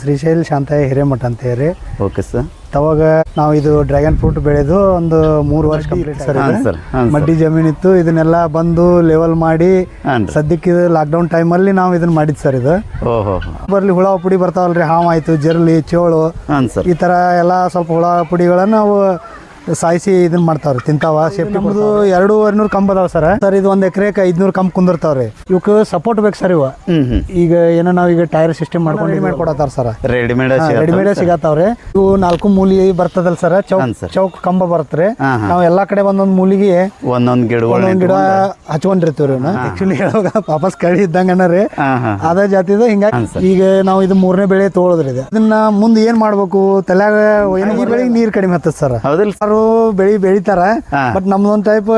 ಶ್ರೀಶೈಲ್ ಶಾಂತಯ್ಯ ಹಿರೇಮಠ ಅಂತ ಹೇಳಿ. Okay sir. ಅವಾಗ ನಾವು ಇದು ಡ್ರ್ಯಾಗನ್ ಫ್ರೂಟ್ ಬೆಳೆದು ಒಂದು 3 ವರ್ಷ ಕಂಪ್ಲೀಟ್ ಸರ್. ಮಡ್ಡಿ ಜಮೀನಿತ್ತು, ಇದನ್ನೆಲ್ಲ ಬಂದು ಲೆವೆಲ್ ಮಾಡಿ ಸದ್ಯಕ್ಕೆ ಲಾಕ್ಡೌನ್ ಟೈಮಲ್ಲಿ ನಾವು ಇದನ್ನ ಮಾಡಿದ್ ಸರ್. ಇದು ಬರ್ಲಿ ಹುಳ ಪುಡಿ ಬರ್ತಾವಲ್ರಿ, ಹಾವು ಆಯ್ತು, ಜರ್ಲಿ, ಚೋಳು, ಈ ತರ ಎಲ್ಲ ಸ್ವಲ್ಪ ಹುಳ ಪುಡಿಗಳನ್ನ ನಾವು ಸಾಯಿಸಿ ಇದನ್ನ ಮಾಡ್ತಾವ್ರಿ, ತಿಂತಾವ. ಸೇಫ್ಟಿ ನಮ್ದು 200 ಕಂಬ ಅದಾವ ಸರ್. ಇದು 1 ಎಕರೆಗೆ 500 ಕಂಬ ಕುಂದಿರ್ತಾವ್ರಿ. ಇವಕ್ಕೆ ಸಪೋರ್ಟ್ ಬೇಕು ಸರ್. ಈಗ ಏನೋ ನಾವೀಗ ಟೈರ್ ಸಿಸ್ಟಮ್ ಮಾಡ್ಕೊಂಡು ರೆಡಿಮೇಡ್ ಕೊಡತಾರ ಸರ್. ರೆಡಿಮೇಡ್ ಸಿಗತ್ತಾವ್ರಿ. ಇವು 4 ಮೂಲಿ ಬರ್ತದಲ್ಲ ಸರ್, ಚೌಕ್ ಕಂಬ ಬರತ್ರಿ. ನಾವ್ ಎಲ್ಲಾ ಕಡೆ ಒಂದೊಂದ್ ಮೂಲಿಗೆ ಒಂದೊಂದ್ ಗಿಡ ಹಚ್ಕೊಂಡಿರ್ತೀವ್ರಿ. ಆಕ್ಚುಲಿ ಹೇಳುವಾಗ ವಾಪಸ್ ಕಳಿ ಇದ್ದಂಗನರಿ ಅದೇ ಜಾತಿದ. ಹಿಂಗಾಗಿ ಈಗ ನಾವು ಇದು 3ನೇ ಬೆಳೆ ತಗೊಳದ್ರಿ. ಇದನ್ನ ಮುಂದೆ ಏನ್ ಮಾಡ್ಬೇಕು ತಲ್ಯಾಗ, ಈ ಬೆಳೆಗೆ ನೀರ್ ಕಡಿಮೆ ಹತ್ತದ ಸರ್. ಬೆಳಿ ಬೆಳಿತಾರ, ಬಟ್ ನಮ್ದೊಂದ್ ಟೈಪ್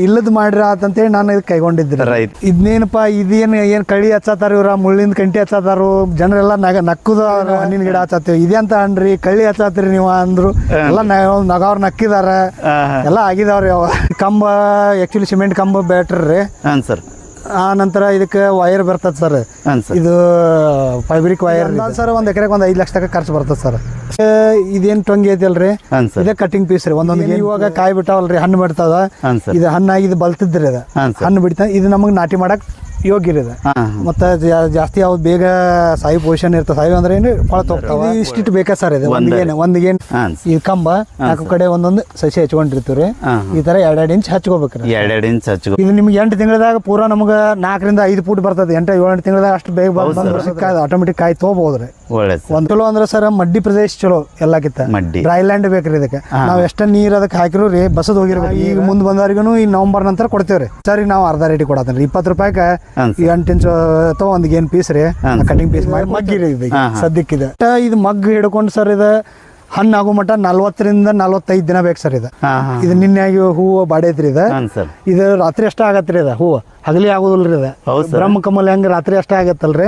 ಇಲ್ಲದ್ ಮಾಡ್ರಿ ಅಂತೇಳಿ ನಾನು ಇದು ಕೈಗೊಂಡಿದ್ರಿ. ಇದನ್ನೇನಪ್ಪಾ ಏನ್ ಕಳಿ ಹಚ್ಚತಾರ, ಇವ್ರ ಮುಳ್ಳಿಂದ ಕಂಟಿ ಹಚ್ಚತಾರು, ಜನರೆಲ್ಲ ನಕ್ಕುದ ಹಣ್ಣಿನ ಗಿಡ ಹಚ್ಚತ್ತೀವಿ, ಇದೇ ಅಂತ ಅನ್ರಿ ಕಳ್ಳಿ ಹಚ್ಚತ್ರಿ ನೀವು ಅಂದ್ರು. ಎಲ್ಲ ನಗವ್ರ ನಕ್ಕಿದಾರ, ಎಲ್ಲ ಆಗಿದಾವ್ರಿ. ಕಂಬ ಆಕ್ಚುಲಿ ಸಿಮೆಂಟ್ ಕಂಬ ಬ್ಯಾಟ್ರಿ ಸರ್. ಆ ನಂತರ ಇದಕ್ಕೆ ವೈರ್ ಬರ್ತದೆ ಸರ್. ಇದು ಫೈಬ್ರಿಕ್ ವೈರ್ ಸರ್. 1 ಎಕರೆಗೆ 5 ಲಕ್ಷ ತನಕ ಖರ್ಚು ಬರ್ತದೆ ಸರ್. ಇದೇನ್ ಟೊಂಗಿ ಐತಲ್ರಿ, ಇದೇ ಕಟಿಂಗ್ ಪೀಸ್ ರೀ. ಒಂದೊಂದು ಇವಾಗ ಕಾಯಿ ಬಿಟ್ಟಾವಲ್ರಿ, ಹಣ್ಣು ಬಿಡ್ತಾವ. ಇದು ಹಣ್ಣಾಗಿ ಇದು ಬಲ್ತಿದ್ರಿ, ಅದ ಹಣ್ಣು ಬಿಡ್ತಾ ಇದು ನಮಗೆ ನಾಟಿ ಮಾಡಕ್ ಯೋಗ್ಯ ಇದೆ. ಮತ್ತೆ ಜಾಸ್ತಿ ಯಾವ್ದು ಬೇಗ ಸಾಯಿ ಪೊಸಿಷನ್ ಇರ್ತದೆ. ಸಾಯಿ ಅಂದ್ರೆ ಏನು ಫಳ ತೋಗ್ತಾವ, ಇಷ್ಟಿಟ್ಟು ಬೇಕಾ ಸರ್. ಇದು ಒಂದಿಗೆ ಈ ಕಂಬ 4 ಕಡೆ ಒಂದೊಂದು ಸಸಿ ಹಚ್ಕೊಂಡಿರ್ತೀವ್ರಿ. ಈ ತರ 2 ಇಂಚ್ ಹಚ್ಕೋಬೇಕ್ರಿ. 2 ಇಂಚ್ ಹಚ್ಕೊ. ಇದು ನಿಮ್ಗೆ 8 ತಿಂಗಳದಾಗ ಪೂರಾ ನಮ್ಗೆ 4 ರಿಂದ 5 ಫೂಟ್ ಬರ್ತದೆ. 8-7 ತಿಂಗಳದಾಗ ಅಷ್ಟು ಬೇಗ ಆಟೋಮೆಟಿಕ್ ಕಾಯಿ ತಗೋಬಹುದ್ರಿ. ಒಂದ್ ಚಲೋ ಅಂದ್ರೆ ಸರ್ ಮಡ್ಡಿ ಪ್ರದೇಶ ಚಲೋ ಎಲ್ಲಕ್ಕಿಂತ. ಡ್ರೈ ಲ್ಯಾಂಡ್ ಬೇಕ್ರಿ ಇದಕ್ಕೆ. ನಾವ್ ಎಷ್ಟ ನೀರ್ ಅದಕ್ಕೆ ಹಾಕಿರೋ ರೀ ಬಸದ್ ಹೋಗಿರ್ಬೇಕು. ಈಗ ಮುಂದ್ ಬಂದವ್ರಿಗೂ ಈ ನವೆಂಬರ್ ನಂತರ ಕೊಡ್ತೇವ್ರಿ ಸರ್. ನಾವು ಅರ್ಧ ರೇಟಿಗೆ ಕೊಡತ್ತೇನ್ರಿ. 20 ರೂಪಾಯಿಗೆ 8 ಇಂಚ್ ಅಥವಾ 1 ಗೇನ್ ಪೀಸ್ ರೀ, ಕಟಿಂಗ್ ಪೀಸ್ ಮಾಡಿ ಮಗ್ಗಿರಿ. ಸದ್ಯಕ್ಕಿದೆ ಇದು ಮಗ್ಗು ಹಿಡ್ಕೊಂಡು ಸರ್. ಇದು ಹಣ್ಣು ಆಗೋ ಮಟ್ಟ 40 ರಿಂದ 45 ದಿನ ಬೇಕು ಸರ್. ಇದು ನಿನ್ನೆಯಾಗಿ ಹೂವು ಬಾಡೈತ್ರಿ. ಇದು ರಾತ್ರಿ ಅಷ್ಟೇ ಆಗತ್ರಿ. ಇದು ಹೂವು ಹಗಲಿ ಆಗೋದಿಲ್ರಿ. ಇದು ಬ್ರಹ್ಮ ಕಮಲ್ ಹೆಂಗ ರಾತ್ರಿ ಅಷ್ಟೇ ಆಗತ್ತಲ್ರಿ,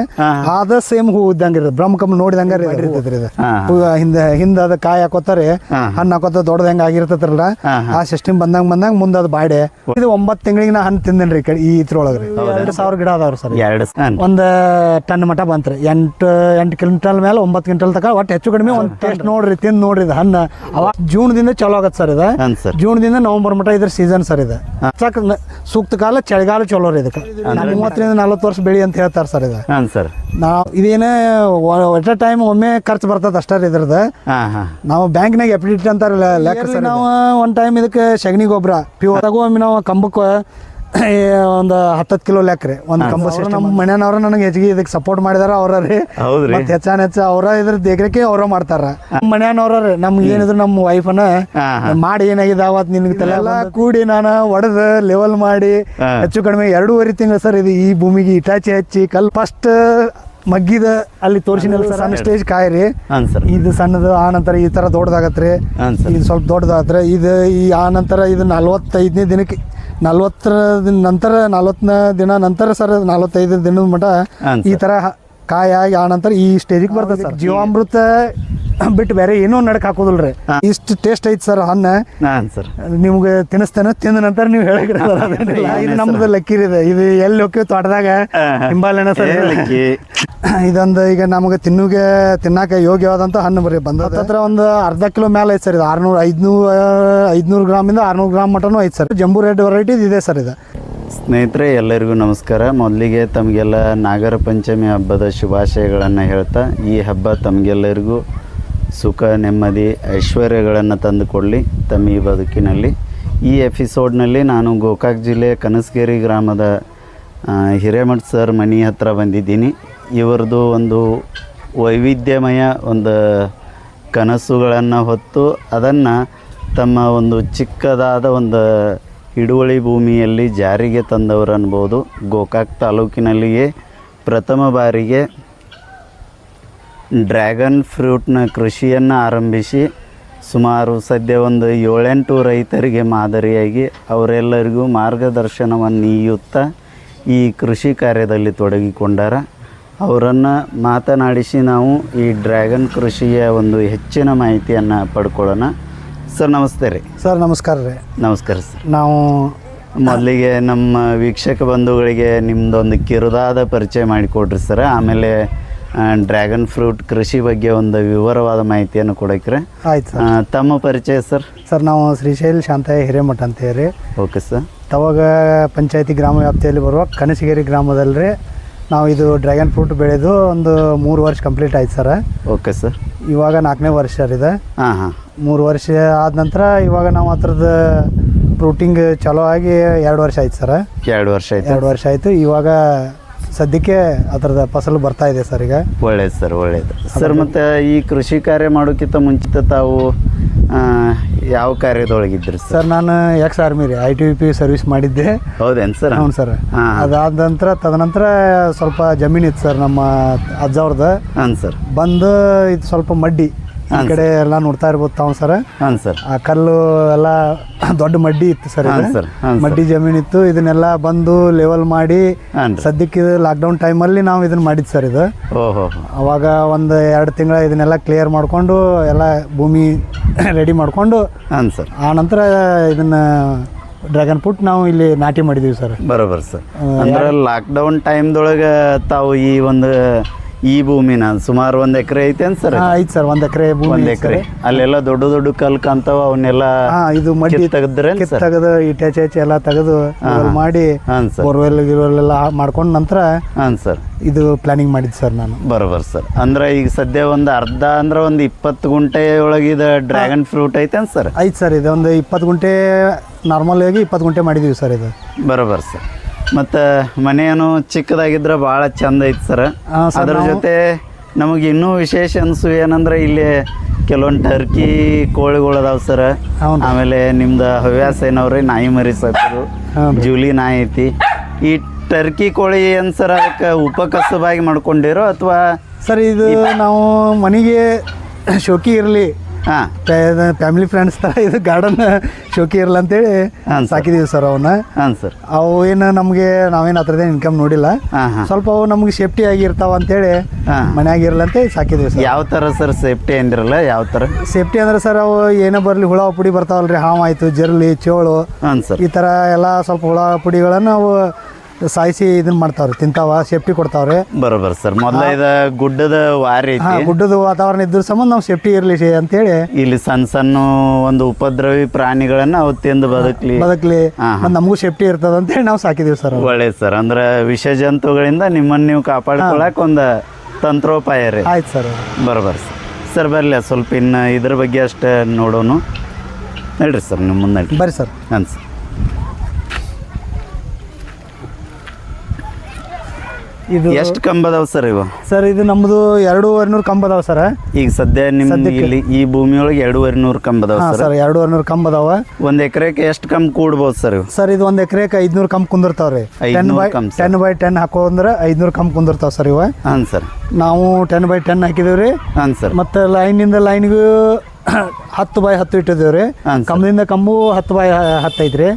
ಅದ ಸೇಮ್ ಹೂ ಇದ್ದಂಗ ಇರ್ತದೆ. ಬ್ರಹ್ಮ ಕಮಲ್ ನೋಡಿದಂಗ ಇರ್ತೈತ್ರಿ. ಇದು ಹಿಂದ ಅದ ಕಾಯಿ ಹಾಕೋತಾರಿ, ಹಣ್ಣು ಹಾಕೋತ ದೊಡ್ಡದ ಹೆಂಗ ಆಗಿರ್ತೈತ್ರಲ್ಲ, ಆ ಸಿಸ್ಟಮ್ ಬಂದಂಗ ಮುಂದೆ ಅದು ಬಾಡೆ. ಇದು 9 ತಿಂಗಳಿಗೆ ನಾ ಹಣ್ಣು ತಿಂದೇನ್ರಿ ಈ ಇದ್ರೊಳಗ್ರಿ. 2,000 ಗಿಡ ಅದಾವ್ರಿ ಸರ್. 1 ಟನ್ ಮಟ ಬಂತ್ರಿ. 8 ಕ್ವಿಂಟಲ್ ಮೇಲೆ 9 ಕ್ವಿಂಟಲ್ ತಕ ಒಟ್ಟು ಹೆಚ್ಚು ಕಡಿಮೆ ಒಂದು ಟೇಸ್ಟ್ ನೋಡ್ರಿ, ತಿಂದು ನೋಡ್ರಿ. ಇದು ಹಣ್ಣು ಅವಾಗ ಜೂನ್ದಿಂದ ಚಲೋ ಆಗತ್ತೆ ಸರ್. ಇದು ಜೂನ್ದಿಂದ ನವೆಂಬರ್ ಮಟ ಇದ್ರ ಸೀಸನ್ ಸರ್. ಇದು ಸೂಕ್ತ ಕಾಲ ಚಳಿಗಾಲ ಚಲೋ ರೀ. ಇದಕ್ಕೆ 30 ರಿಂದ 40 ವರ್ಷ ಬೆಳಿ ಅಂತ ಹೇಳ್ತಾರ ಸರ್. ಇದು ನಾವು ಇದೇನೇ ಒಟ್ಟ ಟೈಮ್ ಒಮ್ಮೆ ಖರ್ಚು ಬರ್ತದ ಅಷ್ಟೇ ರೀ ಇದ್ರದ್ದು. ನಾವು ಬ್ಯಾಂಕ್ನಾಗ ಎಫ್ಡಿ ಅಂತಾರ ಲೆಕ್ಕ. ನಾವು ಒಂದು ಟೈಮ್ ಇದಕ್ಕೆ ಸಗಣಿ ಗೊಬ್ಬರ ಪ್ಯೂರ್ ಒಮ್ಮೆ ನಾವು ಕಂಬಕ್ಕೆ ಒಂದು 10 ಕಿಲೋ ಲೆಕ್ರಿ ಒಂದು ಕಂಬ. ನಮ್ಮ ಮನೆಯವ್ರ ನನಗೆ ಹೆಚ್ಚಿಗೆ ಇದಕ್ಕೆ ಸಪೋರ್ಟ್ ಮಾಡಿದಾರ ಅವ್ರ ರೀ. ಮತ್ತೆ ಹೆಚ್ಚ ಅವ್ರ ಇದ್ರ ದೇಗ್ರಕ್ಕೆ ಅವ್ರ ಮಾಡ್ತಾರ. ನಮ್ಮ ಮನೆಯವ್ರ ನಮ್ಗೆ ಏನಿದ್ರು ನಮ್ಮ ವೈಫನ ಮಾಡಿ ಏನಾಗಿದೆ ಅವತ್ತು ನಿನ್ಗೆ ತಲೆಲ್ಲ ಕೂಡಿ ನಾನು ಒಡೆದು ಲೆವೆಲ್ ಮಾಡಿ ಹೆಚ್ಚು ಕಡಿಮೆ 2.5 ತಿಂಗಳು ಸರ್. ಇದು ಈ ಭೂಮಿಗೆ ಇಟಾಚಿ ಹಚ್ಚಿ ಕಲ್ ಫಸ್ಟ್ ಮಗ್ಗಿದ ಅಲ್ಲಿ ತೋರಿಸಿನಲ್ಲ ಸರ್. ಸಣ್ಣ ಸ್ಟೇಜ್ ಕಾಯಿ ರೀ ಇದು ಸಣ್ಣದು. ಆ ನಂತರ ಈ ತರ ದೊಡ್ಡದಾಗತ್ರಿ. ಇದು ಸ್ವಲ್ಪ ದೊಡ್ಡದಾಗತ್ರಿ. ಇದು ಈ ಆ ನಂತರ ಇದು 45ನೇ ದಿನಕ್ಕೆ 40 ನಂತರ 40ನೇ ದಿನ ನಂತರ ಸರ್ 45 ದಿನದ ಮಟ ಈ ತರ ಕಾಯಿ ಆಗಿ ಆ ನಂತರ ಈ ಸ್ಟೇಜಿಗೆ ಬರ್ತದೆ ಸರ್. ಜೀವಾಮೃತ ಬಿಟ್ಟು ಬೇರೆ ಏನೋ ನಡಕ್ ಹಾಕೋದಿಲ್ರಿ. ಇಷ್ಟು ಟೇಸ್ಟ್ ಐತಿ ಸರ್ ಹಣ್ಣು. ನಿಮ್ಗೆ ತಿನ್ನಿಸ್ತೇನೆ, ತಿಂದ ನಂತರ ನೀವು ಹೇಳಕ್ಕಿರಲ್ಲ. ಇದು ನಮ್ದು ಲಕ್ಕಿರಿದೆ. ಇದು ಎಲ್ಲಿ ಹೋಗ್ತೀವಿ ತೋಟದಾಗ ಹಿಂಬಾಲೆನ ಸರ್. ಇದೊಂದು ಈಗ ನಮಗೆ ತಿನ್ನಾಕ ಯೋಗ್ಯವಾದಂತ ಹಣ್ಣು ಬರೀ ಬಂದ ಹತ್ರ ಒಂದು ಅರ್ಧ ಕಿಲೋ ಮೇಲೆ ಐತೆ ಸರ್. ಇದು 500 ಗ್ರಾಮಿಂದ 600 ಗ್ರಾಮ್ ಮಟನೂ ಐತೆ ಸರ್. ಜಂಬೂ ರೆಡ್ ವೆರೈಟಿ ಇದೆ ಸರ್. ಇದು ಸ್ನೇಹಿತರೆ ಎಲ್ಲರಿಗೂ ನಮಸ್ಕಾರ. ಮೊದಲಿಗೆ ತಮಗೆಲ್ಲ ನಾಗರ ಪಂಚಮಿ ಹಬ್ಬದ ಶುಭಾಶಯಗಳನ್ನು ಹೇಳ್ತಾ, ಈ ಹಬ್ಬ ತಮಗೆಲ್ಲರಿಗೂ ಸುಖ, ನೆಮ್ಮದಿ, ಐಶ್ವರ್ಯಗಳನ್ನು ತಂದುಕೊಡಲಿ ತಮ್ಮ ಈ ಬದುಕಿನಲ್ಲಿ. ಈ ಎಪಿಸೋಡ್ನಲ್ಲಿ ನಾನು ಗೋಕಾಕ್ ಜಿಲ್ಲೆ ಕನಸಗೇರಿ ಗ್ರಾಮದ ಹಿರೇಮಠ ಸರ್ ಮನೆ ಹತ್ರ ಬಂದಿದ್ದೀನಿ. ಇವರದು ಒಂದು ವೈವಿಧ್ಯಮಯ ಒಂದು ಕನಸುಗಳನ್ನು ಹೊತ್ತು ಅದನ್ನು ತಮ್ಮ ಒಂದು ಚಿಕ್ಕದಾದ ಒಂದು ಹಿಡುವಳಿ ಭೂಮಿಯಲ್ಲಿ ಜಾರಿಗೆ ತಂದವರು ಅನ್ಬೋದು. ಗೋಕಾಕ್ ತಾಲೂಕಿನಲ್ಲಿಯೇ ಪ್ರಥಮ ಬಾರಿಗೆ ಡ್ರ್ಯಾಗನ್ ಫ್ರೂಟ್ನ ಕೃಷಿಯನ್ನು ಆರಂಭಿಸಿ ಸುಮಾರು ಸದ್ಯ ಒಂದು 7-8 ರೈತರಿಗೆ ಮಾದರಿಯಾಗಿ ಅವರೆಲ್ಲರಿಗೂ ಮಾರ್ಗದರ್ಶನವನ್ನು ನೀಯುತ್ತಾ ಈ ಕೃಷಿ ಕಾರ್ಯದಲ್ಲಿ ತೊಡಗಿಕೊಂಡಾರ. ಅವರನ್ನು ಮಾತನಾಡಿಸಿ ನಾವು ಈ ಡ್ರ್ಯಾಗನ್ ಕೃಷಿಯ ಒಂದು ಹೆಚ್ಚಿನ ಮಾಹಿತಿಯನ್ನು ಪಡ್ಕೊಳ್ಳೋಣ. ಸರ್ ನಮಸ್ತೆ ರೀ. ಸರ್ ನಮಸ್ಕಾರ ರೀ. ನಮಸ್ಕಾರ ಸರ್. ನಾವು ಮೊದಲಿಗೆ ನಮ್ಮ ವೀಕ್ಷಕ ಬಂಧುಗಳಿಗೆ ನಿಮ್ಮದೊಂದು ಕಿರುದಾದ ಪರಿಚಯ ಮಾಡಿಕೊಡ್ರಿ ಸರ್. ಆಮೇಲೆ ಡ್ರ್ಯಾಗನ್ ಫ್ರೂಟ್ ಕೃಷಿ ಬಗ್ಗೆ ಒಂದು ವಿವರವಾದ ಮಾಹಿತಿಯನ್ನು ಕೊಡಕ್ರೆ. ಆಯ್ತು ಸರ್. ತಮ್ಮ ಪರಿಚಯ ಸರ್? ಸರ್ ನಾವು ಶ್ರೀಶೈಲ್ ಶಾಂತಯ್ಯ ಹಿರೇಮಠ ಅಂತ ಹೇಳಿ. Okay sir. ತವಾಗ ಪಂಚಾಯತಿ ಗ್ರಾಮ ವ್ಯಾಪ್ತಿಯಲ್ಲಿ ಬರುವ ಕನಸಗೇರಿ ಗ್ರಾಮದಲ್ಲಿ ನಾವು ಇದು ಡ್ರ್ಯಾಗನ್ ಫ್ರೂಟ್ ಬೆಳೆದು ಒಂದು 3 ವರ್ಷ ಕಂಪ್ಲೀಟ್ ಆಯ್ತು ಸರ್. Okay sir. ಇವಾಗ 4ನೇ ವರ್ಷ ಇದೆ. ಹಾಂ ಹಾಂ. 3 ವರ್ಷ ಆದ ನಂತರ ಇವಾಗ ನಾವು ಅದ್ರದ್ದು ಫ್ರೂಟಿಂಗ್ ಚಲೋ ಆಗಿ 2 ವರ್ಷ ಆಯ್ತು ಸರ್. 2 ವರ್ಷ ಆಯ್ತು. 2 ವರ್ಷ ಆಯಿತು. ಇವಾಗ ಸದ್ಯಕ್ಕೆ ಅದರದ ಫಸಲು ಬರ್ತಾ ಇದೆ ಸರ್ ಈಗ. ಒಳ್ಳೇದು ಸರ್, ಒಳ್ಳೇದು ಸರ್. ಮತ್ತು ಈ ಕೃಷಿ ಕಾರ್ಯ ಮಾಡೋಕ್ಕಿಂತ ಮುಂಚಿತ ತಾವು ಯಾವ ಕಾರ್ಯದೊಳಗಿದ್ರಿ ಸರ್? ನಾನು ಎಕ್ಸ್ ಆರ್ಮಿ ರೀ, ITBP ಸರ್ವಿಸ್ ಮಾಡಿದ್ದೆ. ಹೌದೇನು ಸರ್? ಹೌದು ಸರ್. ಅದಾದ ನಂತರ ತದನಂತರ ಸ್ವಲ್ಪ ಜಮೀನು ಇತ್ತು ಸರ್ ನಮ್ಮ ಅಜ್ಜವ್ರದ್ದು. ಹಾಂ ಸರ್. ಬಂದು ಇದು ಸ್ವಲ್ಪ ಮಡ್ಡಿ ಈ ಕಡೆ ಎಲ್ಲ ನೋಡ್ತಾ ಇರ್ಬೋದು ತಾವು ಸರ್. ಹಾಂ ಸರ್. ಆ ಕಲ್ಲು ಎಲ್ಲ ದೊಡ್ಡ ಮಡ್ಡಿ ಇತ್ತು ಸರ್. ಮಡ್ಡಿ ಜಮೀನು ಇತ್ತು. ಇದನ್ನೆಲ್ಲ ಬಂದು ಲೆವೆಲ್ ಮಾಡಿ ಸದ್ಯಕ್ಕೆ ಲಾಕ್ಡೌನ್ ಟೈಮಲ್ಲಿ ನಾವು ಇದನ್ನ ಮಾಡಿದ್ದು ಸರ್. ಇದು ಅವಾಗ ಒಂದು 2 ತಿಂಗಳ ಇದನ್ನೆಲ್ಲ ಕ್ಲಿಯರ್ ಮಾಡಿಕೊಂಡು ಎಲ್ಲ ಭೂಮಿ ರೆಡಿ ಮಾಡಿಕೊಂಡು ಆ ನಂತರ ಇದನ್ನ ಡ್ರ್ಯಾಗನ್ ಫ್ರೂಟ್ ನಾವು ಇಲ್ಲಿ ನಾಟಿ ಮಾಡಿದ್ದೀವಿ ಸರ್. ಬರೋಬರ್ ಸರ್. ಅಂದ್ರೆ ಲಾಕ್ಡೌನ್ ಟೈಮ್ದೊಳಗೆ ತಾವು ಈ ಭೂಮಿನ ಸುಮಾರು 1 ಎಕರೆ ಐತೆ ಅಂತ ಸರ್? ಐತೆ ಸರ್, 1 ಎಕರೆ ಭೂಮಿ. 1 ಎಕರೆ ಅಲ್ಲೆಲ್ಲ ದೊಡ್ಡ ದೊಡ್ಡ ಕಲ್ ಕಾಂತಾವ, ಅವನ್ನೆಲ್ಲ ಇದು ಮಡ್ಡಿ ತೆಗೆದ್ರೆ ತೆಗೆದು ಇಟೆ ಎಲ್ಲ ತೆಗೆದು ಮಾಡಿ ಬೋರ್ವೆಲ್ ಗಿರ್ವೆಲ್ ಎಲ್ಲ ಮಾಡ್ಕೊಂಡು ನಂತರ ಸರ್ ಇದು ಪ್ಲಾನಿಂಗ್ ಮಾಡಿದ್ದು ಸರ್ ನಾನು. ಬರೋಬರ್ ಸರ್. ಅಂದ್ರೆ ಈಗ ಸದ್ಯ ಒಂದು ಅರ್ಧ ಅಂದ್ರೆ ಒಂದು 20 ಗುಂಟೆ ಒಳಗಿದ ಡ್ರ್ಯಾಗನ್ ಫ್ರೂಟ್ ಐತೆ ಅಂತ ಸರ್? ಐತೆ ಸರ್. ಇದು ಒಂದು 20 ಗುಂಟೆ ನಾರ್ಮಲ್ ಆಗಿ 20 ಗುಂಟೆ ಮಾಡಿದೀವಿ ಸರ್ ಇದು. ಬರೋಬರ್ ಸರ್. ಮತ್ತು ಮನೆಯೇನು ಚಿಕ್ಕದಾಗಿದ್ರೆ ಭಾಳ ಚಂದ ಐತೆ ಸರ್. ಅದ್ರ ಜೊತೆ ನಮಗೆ ಇನ್ನೂ ವಿಶೇಷ ಅನಿಸು ಏನಂದ್ರೆ ಇಲ್ಲಿ ಕೆಲವೊಂದು ಟರ್ಕಿ ಕೋಳಿಗಳು ಅದಾವೆ ಸರ್. ಆಮೇಲೆ ನಿಮ್ದು ಹವ್ಯಾಸ ಏನವ್ರಿ ನಾಯಿ ಮರಿ ಸಾಕೋದು, ಜೂಲಿ ನಾಯಿ ಐತಿ. ಈ ಟರ್ಕಿ ಕೋಳಿ ಏನು ಸರ್ ಅದಕ್ಕೆ ಉಪಕಸಬಾಗಿ ಮಾಡ್ಕೊಂಡಿರೋ ಅಥವಾ ಸರ್? ಇದು ನಾವು ಮನೆಗೆ ಶೋಕಿ ಇರಲಿ, ಫ್ಯಾಮಿಲಿ ಫ್ರೆಂಡ್ಸ್ ಥರ ಇದು ಗಾರ್ಡನ್ ಶೋಕಿ ಇರಲ್ಲ ಅಂತೇಳಿ ಸಾಕಿದೀವಿ ಸರ್ ಅವನ್ನ. ಹಾಂ ಸರ್. ಅವು ಏನು ನಮಗೆ ನಾವೇನು ಅದ್ರದ್ದು ಇನ್ಕಮ್ ನೋಡಿಲ್ಲ. ಸ್ವಲ್ಪ ಅವು ನಮ್ಗೆ ಸೇಫ್ಟಿ ಆಗಿರ್ತಾವ ಅಂತೇಳಿ ಮನ್ಯಾಗ ಇರಲ್ಲ ಅಂತ ಸಾಕಿದೀವಿ ಸರ್. ಯಾವ ಥರ ಸರ್ ಸೇಫ್ಟಿ ಅಂದಿರಲ್ಲ? ಯಾವ ಥರ ಸೇಫ್ಟಿ ಅಂದ್ರೆ ಸರ್ ಅವು ಏನೇ ಬರಲಿ ಹುಳ ಪುಡಿ ಬರ್ತಾವಲ್ರಿ, ಹಾವು ಆಯಿತು, ಜರ್ಲಿ, ಚೋಳು, ಸರ್ ಈ ಥರ ಎಲ್ಲ ಸ್ವಲ್ಪ ಹುಳ ಪುಡಿಗಳನ್ನು ಅವು ಸಾಯಿಸಿ ಇದನ್ನ ಮಾಡ್ತಾವ್ರಿ, ತಿಂತಾವ, ಸೇಫ್ಟಿ ಕೊಡ್ತಾವ್ರಿ. ಬರೋಬರ್ ಸರ್. ಮೊದಲ ಗುಡ್ಡದ ವಾರಿ ಐತಿ, ಗುಡ್ಡದ ವಾತಾವರಣ ಇದ್ರ ಸಂಬಂಧ ನಾವು ಸೇಫ್ಟಿ ಇರಲಿ ಅಂತೇಳಿ ಇಲ್ಲಿ ಸಣ್ಣ ಸಣ್ಣ ಒಂದು ಉಪದ್ರವಿ ಪ್ರಾಣಿಗಳನ್ನ ಅವು ತಿಂದು ಬದುಕ್ಲಿ ನಮಗೂ ಸೇಫ್ಟಿ ಇರ್ತದ ಅಂತೇಳಿ ನಾವು ಸಾಕಿದೀವಿ ಸರ್. ಒಳ್ಳೇದು ಸರ್. ಅಂದ್ರೆ ವಿಷ ಜಂತುಗಳಿಂದ ನಿಮ್ಮನ್ನು ನೀವು ಕಾಪಾಡ್ಕೊಳಕ್ ಒಂದು ತಂತ್ರೋಪಾಯ ರೀ. ಆಯ್ತು ಸರ್. ಬರೋಬರ್ ಸರ್. ಸರ್ ಬರಲಿ ಸ್ವಲ್ಪ ಇನ್ನು ಇದ್ರ ಬಗ್ಗೆ ಅಷ್ಟೇ ನೋಡೋಣ. ಹೇಳ್ರಿ ಸರ್, ನಿಮ್ಮ ಮುಂದೆ ಬರ್ರಿ ಸರ್. ಹಾಂ ಸರ್. ಇದು ಎಷ್ಟು ಕಂಬ ಅದಾವ ಸರ್ ಇವು? ಸರ್ ಇದು ನಮ್ದು 2,200 ಕಂಬ ಅದಾವ ಸರ್. ಈಗ ಸದ್ಯ ನಿಮ್ಮ ಇಲ್ಲಿ ಈ ಭೂಮಿಯೊಳಗೆ 2,200 ಕಂಬ ಅದಾವ ಸರ್. 2,200 ಕಂಬ ಅದಾವ. 1 ಎಕರೆಗೆ ಎಷ್ಟು ಕಂಬ ಕೂಡ್ಬೋದು ಸರ್? ಸರ್ ಇದು 1 ಎಕರೆಗೆ 500 ಕಂಬ ಕುಂದಿರ್ತಾವ್ರಿ. 10x10 ಹಾಕೋಂದ್ರೆ 500 ಕಂಬ ಕುಂದಿರ್ತಾವ ಸರ್ ಇವ. ಹಾಂ ಸರ್. ನಾವು 10x10 ಹಾಕಿದೇವ್ರಿ. ಹಾಂ ಸರ್. ಮತ್ತೆ ಲೈನಿಂದ ಲೈನ್ಗೂ 10x10 ಇಟ್ಟಿದ್ದೇವ್ರಿ. ಕಂಬದಿಂದ ಕಂಬು 10x10 ಐತ್ರಿ.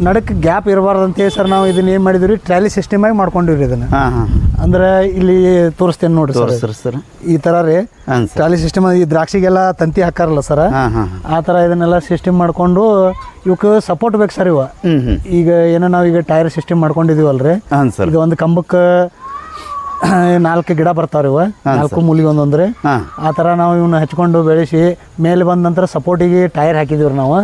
ನಡಕ್ ಗ್ಯಾಪ್ ಇರಬಾರ್ದು ಅಂತೇಳಿ ಸರ್ ನಾವು ಇದನ್ನ ಏನ್ ಮಾಡಿದ್ವಿ, ಟ್ರಾಲಿ ಸಿಸ್ಟಮ್ ಆಗಿ ಮಾಡ್ಕೊಂಡಿವ್ರಿ ಇದನ್ನ. ಅಂದ್ರೆ ಇಲ್ಲಿ ತೋರಿಸ್ತೇನೆ ನೋಡ್ರಿ ಸರ್. ಈ ತರ ರೀ ಟ್ರಾಲಿ ಸಿಸ್ಟಮ್. ಈ ದ್ರಾಕ್ಷಿಗೆಲ್ಲ ತಂತಿ ಹಾಕಾರಲ್ಲ ಸರ್, ಆ ತರ ಇದನ್ನೆಲ್ಲ ಸಿಸ್ಟಮ್ ಮಾಡ್ಕೊಂಡು ಇವಕ್ಕೆ ಸಪೋರ್ಟ್ ಬೇಕು ಸರ್. ಇವ ಈಗ ಏನೋ ನಾವೀಗ ಟೈರ್ ಸಿಸ್ಟಮ್ ಮಾಡ್ಕೊಂಡಿದೀವಲ್ರಿ, ಇದು ಒಂದು ಕಂಬಕ್ಕೆ 4 ಗಿಡ ಬರ್ತಾವ್ರಿ ಇವ, 4 ಮೂಲಿಗೆ ಒಂದೊಂದ್ರಿ. ಆ ಥರ ನಾವು ಇವನ್ನ ಹಚ್ಕೊಂಡು ಬೆಳೆಸಿ ಮೇಲೆ ಬಂದ ನಂತರ ಸಪೋರ್ಟಿಗೆ ಟೈರ್ ಹಾಕಿದೀವ್ರಿ ನಾವು.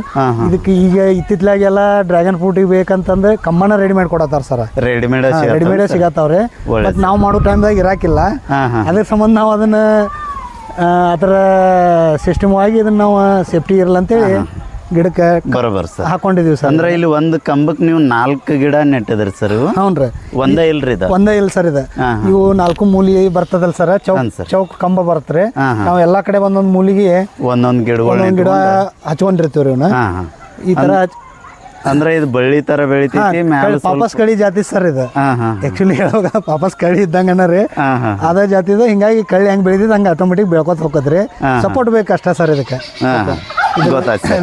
ಇದಕ್ಕೆ ಈಗ ಇತ್ತಿತ್ಲಾಗೆಲ್ಲ ಡ್ರ್ಯಾಗನ್ ಫ್ರೂಟಿಗೆ ಬೇಕಂತಂದ್ರೆ ಕಂಬನ ರೆಡಿಮೇಡ್ ಕೊಡತ್ತಾರ ಸರ್. ರೆಡಿಮೇಡ್ ಸಿಗತ್ತಾವ್ರಿ. ಬಟ್ ನಾವು ಮಾಡೋ ಟೈಮ್ದಾಗ ಇರಾಕಿಲ್ಲ. ಅದ್ರ ಸಂಬಂಧ ನಾವು ಅದನ್ನ ಆ ಥರ ಸಿಸ್ಟಮ್ ಆಗಿ ಇದನ್ನ ನಾವು ಸೇಫ್ಟಿ ಇರಲ್ಲ ಅಂತೇಳಿ ಗಿಡಕ್ಕೆ ಬರೋಬರ್ ಸರ್ ಹಾಕೊಂಡಿದೀವಿ ಸರ್. ಅಂದ್ರೆ ಇಲ್ಲಿ ಒಂದು ಕಂಬಕ್ಕೆ ನೀವು 4 ಗಿಡ ನೆಟ್ಟಿದ್ರಿ ಸರ್? ಹ್ಞೂನ್ರಿ. ಒಂದೇ ಇಲ್ರಿ? ಒಂದೇ ಇಲ್ಲ ಸರ್. ಇದು ಇವು 4 ಮೂಲಿ ಬರ್ತದಲ್ಲ ಸರ್, ಚೌಕ್ ಕಂಬ ಬರ್ತರಿ. ನಾವು ಎಲ್ಲಾ ಕಡೆ ಒಂದೊಂದು ಮೂಲಿಗೆ ಒಂದೊಂದು ಗಿಡ ಹಚ್ಕೊಂಡಿರ್ತೀವ್ರಿ ಇವನ್ನ ಈ ತರ. ಅಂದ್ರೆ ಇದು ಬಳ್ಳಿ ತರ ಬೆಳಿತೈತಿ. ಪಾಪಸ್ ಕಳಿ ಜಾತಿ ಸರ್ ಇದು. ಆಕ್ಚುಲಿ ಹೇಳುವಾಗ ಪಾಪಸ್ ಕಳಿ ಇದ್ದಂಗ ರೀ, ಅದ ಜಾತಿದು. ಹಿಂಗಾಗಿ ಕಳ್ಳಿ ಹೆಂಗ್ ಬೆಳಿತೈತಿ ಹಂಗ ಆಟೋಮೆಟಿಕ್ ಬೆಳ್ಕೊತ ಹೋಗತ್ರಿ. ಸಪೋರ್ಟ್ ಬೇಕು ಅಷ್ಟ ಸರ್ ಇದಕ್ಕೆ.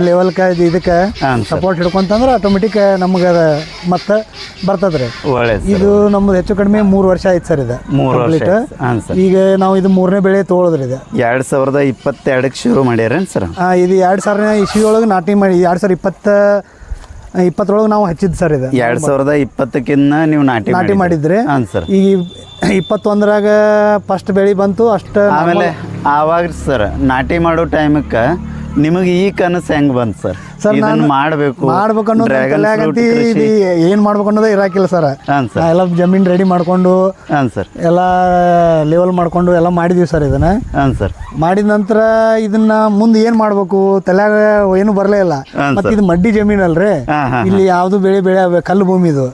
ಲೆವೆಲ್ ಇದಕ್ಕೆ ಸಪೋರ್ಟ್ ಹಿಡ್ಕೊಂತಂದ್ರೆ ಆಟೋಮೆಟಿಕ್ ನಮ್ಗೆ ಮತ್ತೆ ಬರ್ತದ್ರಿ. ಇದು ನಮ್ದು ಹೆಚ್ಚು ಕಡಿಮೆ 3 ವರ್ಷ ಆಯ್ತು ಸರ್. ಇದು ಈಗ ನಾವು ಇದು 3ನೇ ಬೆಳೆ ತಗೊಳೋದ್ರಿ. ಇದು 2022 ಶುರು ಮಾಡ್ಯಾರೇನು ಸರ್? ಇದು 2000 ಇಸ್ವಿ ಒಳಗೆ ನಾಟಿ ಮಾಡಿ 2020 20 ನಾವು ಹಚ್ಚಿದ್ದು ಸರ್ ಇದು 2020ಕ್ಕಿನ್ನ ನೀವು ನಾಟಿ ಮಾಡಿದ್ರಿ. ಹಾಂ ಸರ್. ಈ 21ರಾಗ ಫಸ್ಟ್ ಬೆಳೆ ಬಂತು ಅಷ್ಟ. ಆಮೇಲೆ ಆವಾಗ ಸರ್ ನಾಟಿ ಮಾಡೋ ಟೈಮಕ್ಕೆ ನಿಮಗೆ ಈ ಕನಸು ಹೆಂಗ್ ಬಂತು ಸರ್? ಇದನ್ನ ಮಾಡಬೇಕು ಅನ್ನೋದು ಏನ್ ಮಾಡ್ಬೇಕು ಅನ್ನೋದೇ ಇರಾಕಿಲ್ಲ ಸರ್. ಎಲ್ಲ ಜಮೀನ್ ರೆಡಿ ಮಾಡ್ಕೊಂಡು ಎಲ್ಲ ಲೆವೆಲ್ ಮಾಡ್ಕೊಂಡು ಎಲ್ಲ ಮಾಡಿದೀವಿ ಸರ್. ಇದನ್ನ ಮಾಡಿದ ನಂತರ ಇದನ್ನ ಮುಂದೆ ಏನ್ ಮಾಡ್ಬೇಕು ತಲೆಯಾಗ ಏನು ಬರ್ಲೇ ಇಲ್ಲ. ಮತ್ತೆ ಇದು ಮಡ್ಡಿ ಜಮೀನ್ ಅಲ್ರಿ, ಇಲ್ಲಿ ಯಾವ್ದು ಬೆಳೆ ಕಲ್ಲು ಭೂಮಿ ಇದು,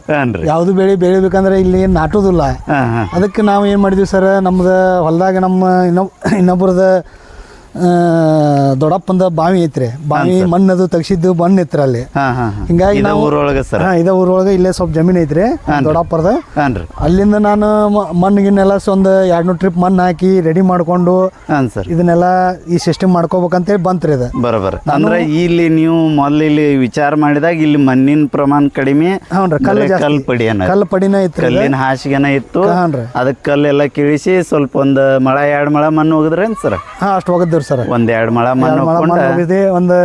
ಯಾವ್ದು ಬೆಳಿಬೇಕಂದ್ರೆ ಇಲ್ಲಿ ಏನ್ ನಾಟೋದಿಲ್ಲ. ಅದಕ್ಕೆ ನಾವು ಏನ್ ಮಾಡಿದ್ವಿ ಸರ್, ನಮ್ದು ಹೊಲದಾಗ ನಮ್ಮ ಇನ್ನೊಬ್ಬರದ ದೊಡ್ಡಪ್ಪಂದ ಬಾವಿ ಐತ್ರಿ. ಬಾವಿ ಮಣ್ಣದು ತೆಗ್ಸಿದ್ದು ಮಣ್ಣು ಐತ್ರಿ ಅಲ್ಲಿ. ಹಿಂಗಾಗಿ ಇದೇ ಊರೊಳಗೆ ಇಲ್ಲೇ ಸ್ವಲ್ಪ ಜಮೀನ್ ಐತ್ರಿ ದೊಡ್ಡಪ್ಪರದ. ಅಲ್ಲಿಂದ ನಾನು ಮಣ್ಣಿಗೆಲ್ಲ ಒಂದು 200 ಟ್ರಿಪ್ ಮಣ್ಣು ಹಾಕಿ ರೆಡಿ ಮಾಡ್ಕೊಂಡು ಇದನ್ನೆಲ್ಲ ಈ ಸಿಸ್ಟಮ್ ಮಾಡ್ಕೋಬೇಕಂತೇಳಿ ಬಂತ್ರಿ ಇದು. ಬರೋಬರ್. ಅಂದ್ರೆ ಇಲ್ಲಿ ನೀವು ಮೊದಲು ಇಲ್ಲಿ ವಿಚಾರ ಮಾಡಿದಾಗ ಇಲ್ಲಿ ಮಣ್ಣಿನ ಪ್ರಮಾಣ ಕಡಿಮೆ, ಕಲ್ಲು ಪಡಿನ ಇತ್ತು, ಕಲ್ಲಿನ ಹಾಸಿಗೆನ ಇತ್ತು. ಅದಕ್ಕೆ ಕಲ್ಲೆಲ್ಲ ಕಿಳಿಸಿ ಸ್ವಲ್ಪ ಒಂದು ಮಳ 2 ಮಳ ಮಣ್ಣು ಹೋಗಿದ್ರೇನು ಸರ್? ಅಷ್ಟು ಹೋಗಿದ್ರಿ ಸರ್. ಒಂದ್ 2 ಮಳ ಮಣ್ಣು ಹೋಗಿದೆ. ಒಂದು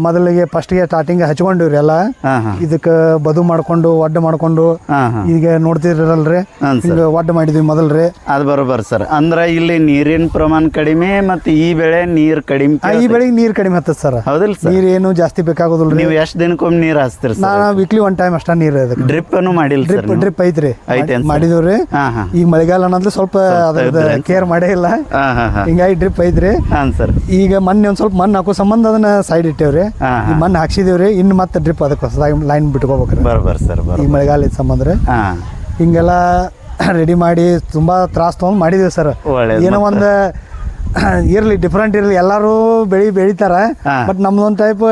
ಮೊದಲಿಗೆ ಫಸ್ಟ್ಗೆ ಸ್ಟಾರ್ಟಿಂಗ್ ಹಚ್ಕೊಂಡಿವ್ರಿ ಎಲ್ಲ. ಇದಕ್ಕೆ ಬದು ಮಾಡ್ಕೊಂಡು ಒಡ್ಡು ಮಾಡ್ಕೊಂಡು ಈಗ ನೋಡ್ತಿರಲ್ರಿ, ಒಡ್ಡು ಮಾಡಿದ್ವಿ ಮೊದಲ್ರಿ. ಅದು ಬರೋಬರ್ ಸರ್. ಅಂದ್ರ ಇಲ್ಲಿ ನೀರಿನ ಪ್ರಮಾಣ ಕಡಿಮೆ ಮತ್ತೆ ಈ ಬೆಳೆ ನೀರ್ ಕಡಿಮೆ. ಈ ಬೆಳೆಗೆ ನೀರ್ ಕಡಿಮೆ ಹತ್ತದ ಸರ್. ಹೌದಿಲ್ಲ ಸರ್? ನೀರ್ ಏನು ಜಾಸ್ತಿ ಬೇಕಾಗೋದಿಲ್ಲ. ನೀವು ಎಷ್ಟು ದಿನಕ್ಕೊಮ್ಮೆ ನೀರ್ ಹಾಸ್ತೀರಿ ಸರ್? ನಾನು ವೀಕ್ಲಿ 1 ಟೈಮ್ ಅಷ್ಟ ನೀರ್. ಡ್ರಿಪ್ ಅನ್ನು ಮಾಡಿಲ್ಲ? ಡ್ರಿಪ್ ಐತ್ರಿ, ಮಾಡಿದವ್ರಿ. ಈ ಮಳೆಗಾಲ ಅನ್ನೋದು ಸ್ವಲ್ಪ ಅದ್ರದ್ದು ಕೇರ್ ಮಾಡೇ ಇಲ್ಲ, ಹಿಂಗಾಗಿ ಡ್ರಿಪ್ ಐತ್ರಿ. ಈಗ ಮೊನ್ನೆ ಒಂದ್ ಸ್ವಲ್ಪ ಮಣ್ಣು ಹಾಕೋ ಸಂಬಂಧ ಅದನ್ನ ಸೈಡ್ ಇಟ್ಟೇವ್ರಿ. ಈ ಮಣ್ಣು ಹಾಕ್ಸಿದೇವ್ರಿ, ಇನ್ನು ಮತ್ತೆ ಡ್ರಿಪ್ ಅದಕ್ಕೆ ಹೊಸದಾಗಿ ಲೈನ್ ಬಿಟ್ಕೋಬೇಕ್ರಿ. ಈ ಮಳೆಗಾಲದ ಸಂಬಂಧ ಹಿಂಗೆಲ್ಲ ರೆಡಿ ಮಾಡಿ ತುಂಬಾ ತ್ರಾಸ ತಗೊಂಡ್ ಮಾಡಿದೇವಿ ಸರ್. ಏನೋ ಒಂದು ಇರ್ಲಿ, ಡಿಫ್ರೆಂಟ್ ಇರ್ಲಿ, ಎಲ್ಲಾರು ಬೆಳಿತಾರ, ಬಟ್ ನಮ್ದೊಂದ್ ಟೈಪ್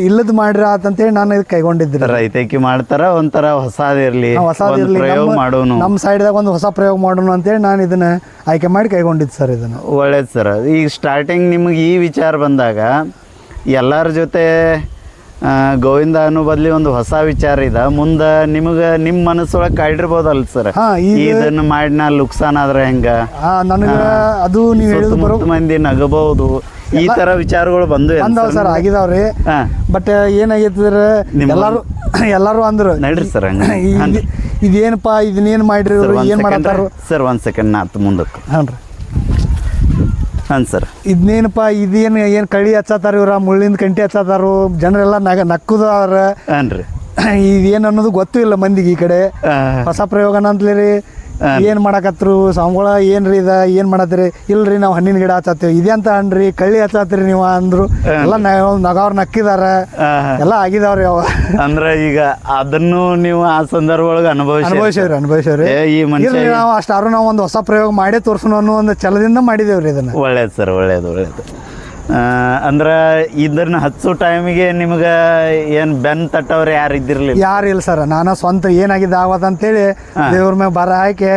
ಇಲ್ಲದ್ ಮಾಡ್ರಿ ಅಂತೇಳಿ ನಾನು ಇದಕ್ಕೆ ಕೈಗೊಂಡಿದ್ದೆ. ರೈತಕಿ ಮಾಡ್ತಾರ, ಒಂಥರ ಹೊಸದಿರ್ಲಿ, ನಮ್ಮ ಸೈಡ್ದಾಗ ಒಂದು ಹೊಸ ಪ್ರಯೋಗ ಮಾಡೋಣ ಅಂತೇಳಿ ನಾನು ಇದನ್ನ ಆಯ್ಕೆ ಮಾಡಿ ಕೈಗೊಂಡಿದ್ದು ಸರ್. ಇದನ್ನ ಒಳ್ಳೇದು ಸರ್. ಈಗ ಸ್ಟಾರ್ಟಿಂಗ್ ನಿಮ್ಗೆ ಈ ವಿಚಾರ ಬಂದಾಗ ಎಲ್ಲರ ಜೊತೆ ಗೋವಿಂದ ಅನ್ನೋ ಬದ್ಲಿ ಒಂದು ಹೊಸ ವಿಚಾರ ಇದೆ, ಮುಂದೆ ನಿಮಗೆ ನಿಮ್ಮ ಮನಸ್ಸೊಳಗೆ ಕಾಡಿರ್ಬೋದಲ್ಲ ಸರ್, ಇದನ್ನ ಮಾಡಿ ನಾ ಲುಕ್ಸಾನ್ ಆದ್ರೆ ಹೆಂಗ, ನನಗೆ ಅದು ನೀವು ಹೇಳಿದ ಮಂದಿ ನಗಬಹುದು, ಈ ತರ ವಿಚಾರಗಳು ಬಂದವು ಸರ್. ಆಗಿದಾವ್ರಿ. ಬಟ್ ಏನಾಗೈತಿದ್ರೆ ಎಲ್ಲಾರು ಅಂದ್ರು ನಡ್ರಿ ಸರ್ ಇದೇನಪ್ಪ ಇದನ್ನೇನ್ ಮಾಡ್ರಿ, ಏನ್ ಮಾಡತ್ತಾರ ಸರ್? 1 ಸೆಕೆಂಡ್ ನಾತ್ ಮುಂದಕ್ಕೆ. ಹಾನ್ರಿ. ಹಾಂ ಸರ್. ಇದನ್ನೇನಪ್ಪ ಏನು ಕಳಿ ಹಚ್ಚತ್ತಾರ ಇವ್ರ, ಮುಳ್ಳಿಂದ ಕಂಟಿ ಹಚ್ಚತ್ತಾರು, ಜನರೆಲ್ಲ ನಕ್ಕುದಾರ. ಇದೇನು ಅನ್ನೋದು ಗೊತ್ತೂ ಇಲ್ಲ ಮಂದಿಗೆ. ಈ ಕಡೆ ಹೊಸ ಪ್ರಯೋಗನ ಅಂತಲೇ ಏನ್ ಮಾಡಕತ್ರು ಸ್ವಾಮಿಗಳ, ಏನ್ರಿ ಇದ ಏನ್ ಮಾಡತ್ರಿ? ಇಲ್ರಿ ನಾವು ಹಣ್ಣಿನ ಗಿಡ ಹಚ್ಚತ್ತೀವಿ. ಇದೇ ಅಂತ ಅನ್ರಿ ಕಳ್ಳಿ ಹಚ್ಚತ್ತೀರಿ ನೀವು ಅಂದ್ರು. ಎಲ್ಲ ನಗವ್ರು ನಕ್ಕಿದಾರ, ಎಲ್ಲ ಆಗಿದಾವ್ರಿ ಅವ. ಅಂದ್ರೆ ಈಗ ಅದನ್ನು ನೀವು ಆ ಸಂದರ್ಭ ಒಳಗೆ ಅನುಭವಿಸೇವ್ರಿ. ಈ ಮನುಷ್ಯ ನಾವು ಅಷ್ಟಾರು ನಾವು ಒಂದು ಹೊಸ ಪ್ರಯೋಗ ಮಾಡೇ ತೋರ್ಸೋಣ ಅನ್ನೋ ಒಂದು ಛಲದಿಂದ ಮಾಡಿದೇವ್ರಿ ಇದನ್ನ. ಒಳ್ಳೇದು ಸರ್, ಒಳ್ಳೇದು. ಅಂದ್ರೆ ಇದನ್ನ ಹಚ್ಚೋ ಟೈಮಿಗೆ ನಿಮ್ಗೆ ಏನು ಬೆನ್ ತಟ್ಟವ್ರು ಯಾರು ಇದ್ದಿರ್ಲಿಲ್ಲ? ಯಾರು ಇಲ್ಲ ಸರ್. ನಾನು ಸ್ವಂತ ಏನಾಗಿದೆ ಆಗೋದಂತೇಳಿ ದೇವ್ರ ಮೇಲೆ ಬರ ಹಾಕಿ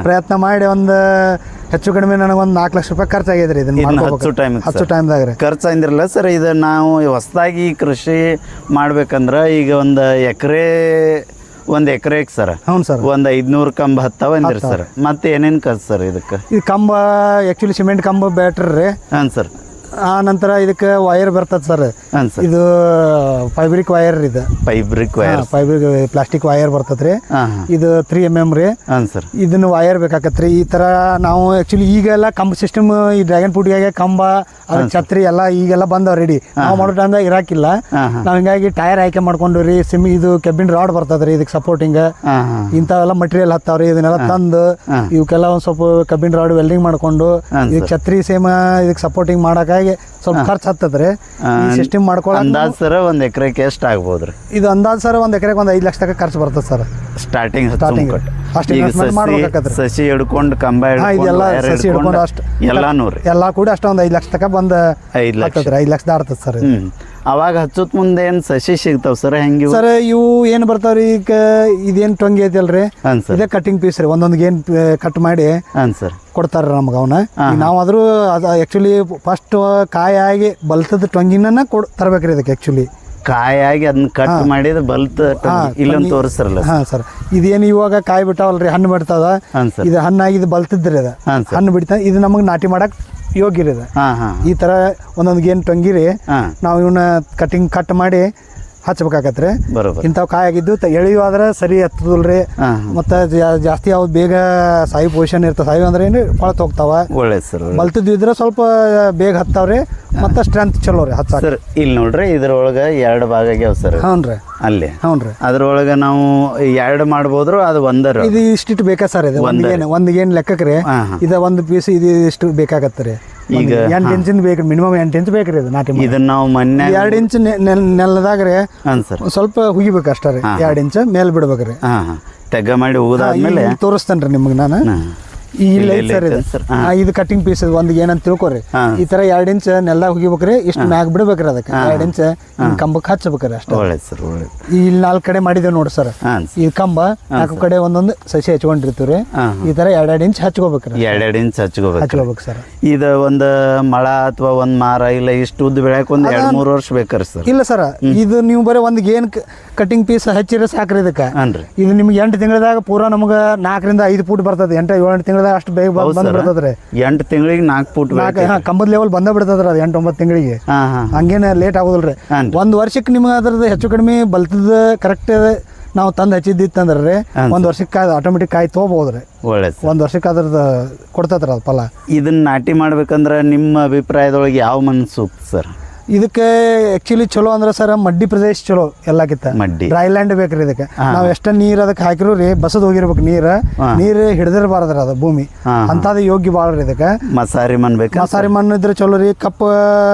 ಪ್ರಯತ್ನ ಮಾಡಿ ಒಂದು ಹೆಚ್ಚು ಕಡಿಮೆ ನನಗೊಂದು 4 ಲಕ್ಷ ರೂಪಾಯಿ ಖರ್ಚಾಗಿದ್ರಿ ಇದನ್ನ ಹಚ್ಚೋ ಟೈಮ್ದಾಗ. ಖರ್ಚು ಅಂದಿರಲ್ಲ ಸರ್. ಇದು ನಾವು ಹೊಸದಾಗಿ ಕೃಷಿ ಮಾಡ್ಬೇಕಂದ್ರೆ ಈಗ ಒಂದು ಎಕರೆಗೆ ಸರ್, ಹೌದು ಸರ್, ಒಂದು 500 ಕಂಬ ಹತ್ತಾವ ಅಂದಿರಿ ಸರ್. ಮತ್ತೆ ಏನೇನು ಖರ್ಚು ಸರ್ ಇದಕ್ಕೆ? ಈ ಕಂಬ ಆ್ಯಕ್ಚುಲಿ ಸಿಮೆಂಟ್ ಕಂಬ ಬ್ಯಾಟ್ರಿ ರೀ. ಹಾಂ ಸರ್. ಆ ನಂತರ ಇದಕ್ಕೆ ವೈರ್ ಬರ್ತದೆ ಸರ್. ಇದು ಫೈಬ್ರಿಕ್ ವೈರ್, ಇದು ಫೈಬ್ರಿಕ್ ಪ್ಲಾಸ್ಟಿಕ್ ವೈರ್ ಬರ್ತದ್ರಿ. ಇದು 3 mm ರೀ. ಇದನ್ನ ವೈರ್ ಬೇಕಾಕತ್ರಿ. ಈ ತರ ನಾವು ಆಕ್ಚುಲಿ ಈಗೆಲ್ಲ ಕಂಬ ಸಿಸ್ಟಮ್, ಈ ಡ್ರ್ಯಾಗನ್ ಫ್ರೂಟ್ಗೆ ಕಂಬ, ಅದ್ರ ಛತ್ರಿ ಎಲ್ಲ ಈಗೆಲ್ಲ ಬಂದವ್ ರೆಡಿ. ನಾವು ಮಾಡೋ ಟೈಮ್ದಾಗ ಇರಾಕಿಲ್ಲ. ನಾವ್ ಹಿಂಗಾಗಿ ಟೈರ್ ಆಯ್ಕೆ ಮಾಡ್ಕೊಂಡು ರೀ, ಇದು ಕೆಬಿನ್ ರಾಡ್ ಬರ್ತದ್ರಿ ಇದಕ್ಕೆ ಸಪೋರ್ಟಿಂಗ್. ಇಂಥವೆಲ್ಲ ಮಟೀರಿಯಲ್ ಹತ್ತಾವ್ರಿ. ಇದನ್ನೆಲ್ಲ ತಂದು ಇವಕ್ಕೆಲ್ಲ ಒಂದ್ ಸ್ವಲ್ಪ ಕಬ್ಬಿನ್ ರಾಡ್ ವೆಲ್ಡಿಂಗ್ ಮಾಡ್ಕೊಂಡು ಇದಕ್ಕೆ ಛತ್ರಿ ಸೇಮ್ ಇದಕ್ಕೆ ಸಪೋರ್ಟಿಂಗ್ ಮಾಡಕ ಸ್ವಲ್ಪ ಖರ್ಚು ಹತ್ತದ್ರಿ. ಈ ಸಿಸ್ಟಮ್ ಮಾಡ್ಕೊಳ್ಳೋದು ಅಂದಾಜ್ ಸರ್ ಒಂದು ಎಕರೆಗೆ ಎಷ್ಟು ಆಗ್ಬೋದ್ರಿ? ಇದು ಅಂದಾಜ್ ಸರ್ ಒಂದು ಎಕರೆಗೆ ಒಂದು 5 ಲಕ್ಷ ತನಕ ಖರ್ಚು ಬರ್ತದೆ ಸರ್. ಸ್ಟಾರ್ಟಿಂಗ್ ಮಾಡ್ಬೇಕಾಗತ್ತೆ. ಸಸಿ ಹಿಡ್ಕೊಂಡು ಕಂಬ ಇದೆಲ್ಲ ಸಸಿ ಹಿಡ್ಕೊಂಡು ಅಷ್ಟು ಎಲ್ಲ ಕೂಡ ಅಷ್ಟ ಒಂದು 5 ಲಕ್ಷ ತನಕ ಬಂದು 5 ಲಕ್ಷ ದಾಡ್ತದೆ ಸರ್. ಅವಾಗ ಹಚ್ಚೋತ್ ಮುಂದೆ ಏನ್ ಸಸಿ ಸಿಗ್ತಾವ ಸರ್? ಹೆಂಗೆ ಸರ್ ಇವು ಏನ್ ಬರ್ತಾವ್ರಿ? ಈಗ ಇದೇನ್ ಟೊಂಗಿ ಐತಲ್ರಿ, ಇದೇ ಕಟ್ಟಿಂಗ್ ಪೀಸ್ ರೀ. ಒಂದೊಂದು ಏನ್ ಕಟ್ ಮಾಡಿ ಕೊಡ್ತಾರ ನಮ್ಗೆ ಅವನ್ನ. ನಾವಾದ್ರೂ ಆಕ್ಚುಲಿ ಫಸ್ಟ್ ಕಾಯಾಗಿ ಬಲ್ತದ ಟೊಂಗಿನ ತರ್ಬೇಕ್ರಿ ಇದಕ್ಕೆ. ಆಕ್ಚುಲಿ ಕಾಯಾಗಿ ಅದನ್ನ ಕಟ್ ಮಾಡಿದ್ರೆ ಬಲ್ತ ಇಲ್ಲೊಂದು ತೋರಿಸ್ತಾರಲ್ಲ. ಹಾ ಸರ್, ಇದೇನು ಇವಾಗ ಕಾಯಿ ಬಿಟ್ಟಾವಲ್ರಿ, ಹಣ್ಣು ಬಿಡ್ತಾವ. ಇದು ಹಣ್ಣಾಗಿದ್ದು ಬಲ್ತಿದ್ರಿ ಅದ, ಹಣ್ಣು ಬಿಡ್ತಾ ಇದು ನಮಗೆ ನಾಟಿ ಮಾಡಕ್ ಯೋಗ್ಯ ಇದೆ. ಈ ತರ ಒಂದೊಂದು ಗೇನ್ ಟೊಂಗಿರಿ ನಾವು ಇವನ್ನ ಕಟ್ ಮಾಡಿ ಹಚ್ಬೇಕಾಗತ್ರಿ. ಬರೋಬರ್. ಇಂಥವು ಕಾಯಿ ಆಗಿದ್ದು ಎಳೆಯು ಆದ್ರೆ ಸರಿ ಹತ್ತದಿಲ್ರಿ. ಮತ್ತು ಜಾಸ್ತಿ ಅವು ಬೇಗ ಸಾಯಿ ಪೊಸಿಷನ್ ಇರ್ತವೆ. ಸಾಯಿ ಅಂದ್ರೆ ಏನು ಕೊಳತು ಹೋಗ್ತಾವ. ಒಳ್ಳೇದು ಸರ್. ಬಲ್ತಿದ್ದು ಇದ್ರೆ ಸ್ವಲ್ಪ ಬೇಗ ಹತ್ತಾವ್ರಿ ಮತ್ತು ಸ್ಟ್ರೆಂತ್ ಚಲೋ ರೀ ಹತ್ತ ಸರ್. ಇಲ್ಲಿ ನೋಡ್ರಿ ಇದ್ರೊಳಗೆ 2 ಭಾಗ ಆಗ್ಯಾವ ಸರ್. ಹ್ಞೂ ರೀ. ಅಲ್ಲಿ ಹ್ಞೂ ರೀ. ಅದ್ರೊಳಗೆ ನಾವು 2 ಮಾಡ್ಬೋದ್ರು ಅದು ಒಂದರ ಇದು ಇಷ್ಟಿಟ್ಟು ಬೇಕಾ ಸರ್? ಇದು ಒಂದಿಗೇನು ಲೆಕ್ಕಕ್ಕೆ ರೀ ಇದು ಒಂದು ಪೀಸ್ ಇದು ಇಷ್ಟು ಬೇಕಾಗತ್ತೆ ರೀ. ಈಗ 8 ಇಂಚಿಂದ ಬೇಕು, ಮಿನಿಮಮ್ 8 ಇಂಚ್ ಬೇಕು ರೀ ಇದು ನಾಟಿ. ಇದನ್ನ ನಾವು ಮೊನ್ನೆ 2 ಇಂಚ್ ನೆಲದಾಗ ರೀ ಸ್ವಲ್ಪ ಹುಗಿಬೇಕು ಅಷ್ಟೇ ರೀ. 2 ಇಂಚ್ ಮೇಲೆ ಬಿಡ್ಬೇಕ್ರಿ. ತೆಗ್ಗ ಮಾಡಿ ಹೋಗೋದಾದ್ಮೇಲೆ ತೋರಿಸ್ತೇನೆ ರೀ ನಿಮಗೆ ನಾನು. ಇಲ್ಲ ಸರ್ ಇದು ಕಟಿಂಗ್ ಪೀಸ್ ಒಂದು ಏನಂತ ತಿಳ್ಕೊರಿ. ಈ ತರ 2 ಇಂಚ್ ನೆಲದಾಗ ಹುಗಿಬೇಕ್ರಿ. ಇಷ್ಟು ಮ್ಯಾಗ ಬಿಡ್ಬೇಕ್ರಿ. ಅದಕ್ಕೆ 2 ಇಂಚ್ ಕಂಬಕ್ಕೆ ಹಚ್ಬೇಕ್ರಿ ಅಷ್ಟೇ. ಒಳ್ಳೇದು ಸರ್. ಒಳ್ಳೇದು. ಇಲ್ಲಿ 4 ಕಡೆ ಮಾಡಿದ್ದೇವೆ ನೋಡಿ ಸರ್. ಈ ಕಂಬ 4 ಕಡೆ ಒಂದೊಂದು ಸಸಿ ಹಚ್ಕೊಂಡಿರ್ತೀವ್ರಿ. ಈ ತರ 2 ಇಂಚ್ ಹಚ್ಕೋಬೇಕ್ರಿ. 2 ಇಂಚ್ ಹಚ್ಕೋಬೇಕು ಸರ್. ಇದು ಒಂದು ಮಳ ಅಥವಾ ಒಂದು ಮಾರ ಇಲ್ಲ ಇಷ್ಟು ಉದ್ದ ಬೆಳ್ಯಾಕ ಒಂದು 2-3 ವರ್ಷ ಬೇಕಾರೆ ಸರ್? ಇಲ್ಲ ಸರ್, ಇದು ನೀವು ಬರೀ ಒಂದು ಏನ್ ಕಟಿಂಗ್ ಪೀಸ್ ಹಚ್ಚಿರ ಸಾಕ್ರಿ ಇದಕ್ಕೆ. ಇದು ನಿಮ್ಗೆ 8 ತಿಂಗಳದಾಗ ಪೂರಾ ನಮ್ಗೆ 4 ರಿಂದ 5 ಫೂಟ್ ಬರ್ತದೆ. 8-7 ತಿಂಗಳದಾಗ ಅಷ್ಟು ಬೇಗ ಬಂದ್ ಬಿಡ್ತದ್ರಿ. 8 ತಿಂಗಳಿಗೆ 4 ಫೂಟ್ ಕಂಬದ ಲೆವೆಲ್ ಬಂದ ಬಿಡ್ತದ್ರಿ. ಅದು 8-9 ತಿಂಗಳಿಗೆ ಹಂಗೇನ ಲೇಟ್ ಆಗೋದಿಲ್ರಿ. 1 ವರ್ಷಕ್ಕೆ ನಿಮ್ಗೆ ಅದ್ರದ್ದು ಹೆಚ್ಚು ಕಡಿಮೆ ಬಲ್ತದ ಕರೆಕ್ಟ್ ನಾವು ತಂದು ಹಚ್ಚಿದ್ದಿತ್ತಂದ್ರೆ ರೀ 1 ವರ್ಷಕ್ಕೆ ಆಟೋಮೆಟಿಕ್ ಕಾಯಿ ತೊಗೋಬಹುದ್ರಿ. ಒಳ್ಳೇದು. 1 ವರ್ಷಕ್ಕೆ ಅದ್ರದ್ದು ಕೊಡ್ತದ್ರಿ ಅದು ಫಲ. ಇದನ್ನ ನಾಟಿ ಮಾಡ್ಬೇಕಂದ್ರೆ ನಿಮ್ಮ ಅಭಿಪ್ರಾಯದೊಳಗೆ ಯಾವ ಮಣ್ಣು ಸೂಕ್ತ ಸರ್? ಇದಕ್ಕೆ ಆಕ್ಚುಲಿ ಚಲೋ ಅಂದ್ರೆ ಸರ್ ಮಡ್ಡಿ ಪ್ರದೇಶ ಚಲೋ ಎಲ್ಲಕ್ಕಿಂತ. ಡ್ರೈ ಲ್ಯಾಂಡ್ ಬೇಕ್ರಿ ಇದಕ್ಕೆ. ನಾವು ಎಷ್ಟ ನೀರ್ ಅದಕ್ಕೆ ಹಾಕಿರೋ ರೀ ಬಸದ್ ಹೋಗಿರ್ಬೇಕು. ನೀರು ಹಿಡಿದಿರಬಾರ್ದ್ರಿ ಅದು ಭೂಮಿ ಅಂತದ ಯೋಗ್ಯ ಭಾಳ ರೀ ಇದಕ್ಕೆ. ಮಸಾರಿ ಮಣ್ಣು ಬೇಕು. ಮಸಾರಿ ಮಣ್ಣು ಇದ್ರೆ ಚಲೋ ರೀ.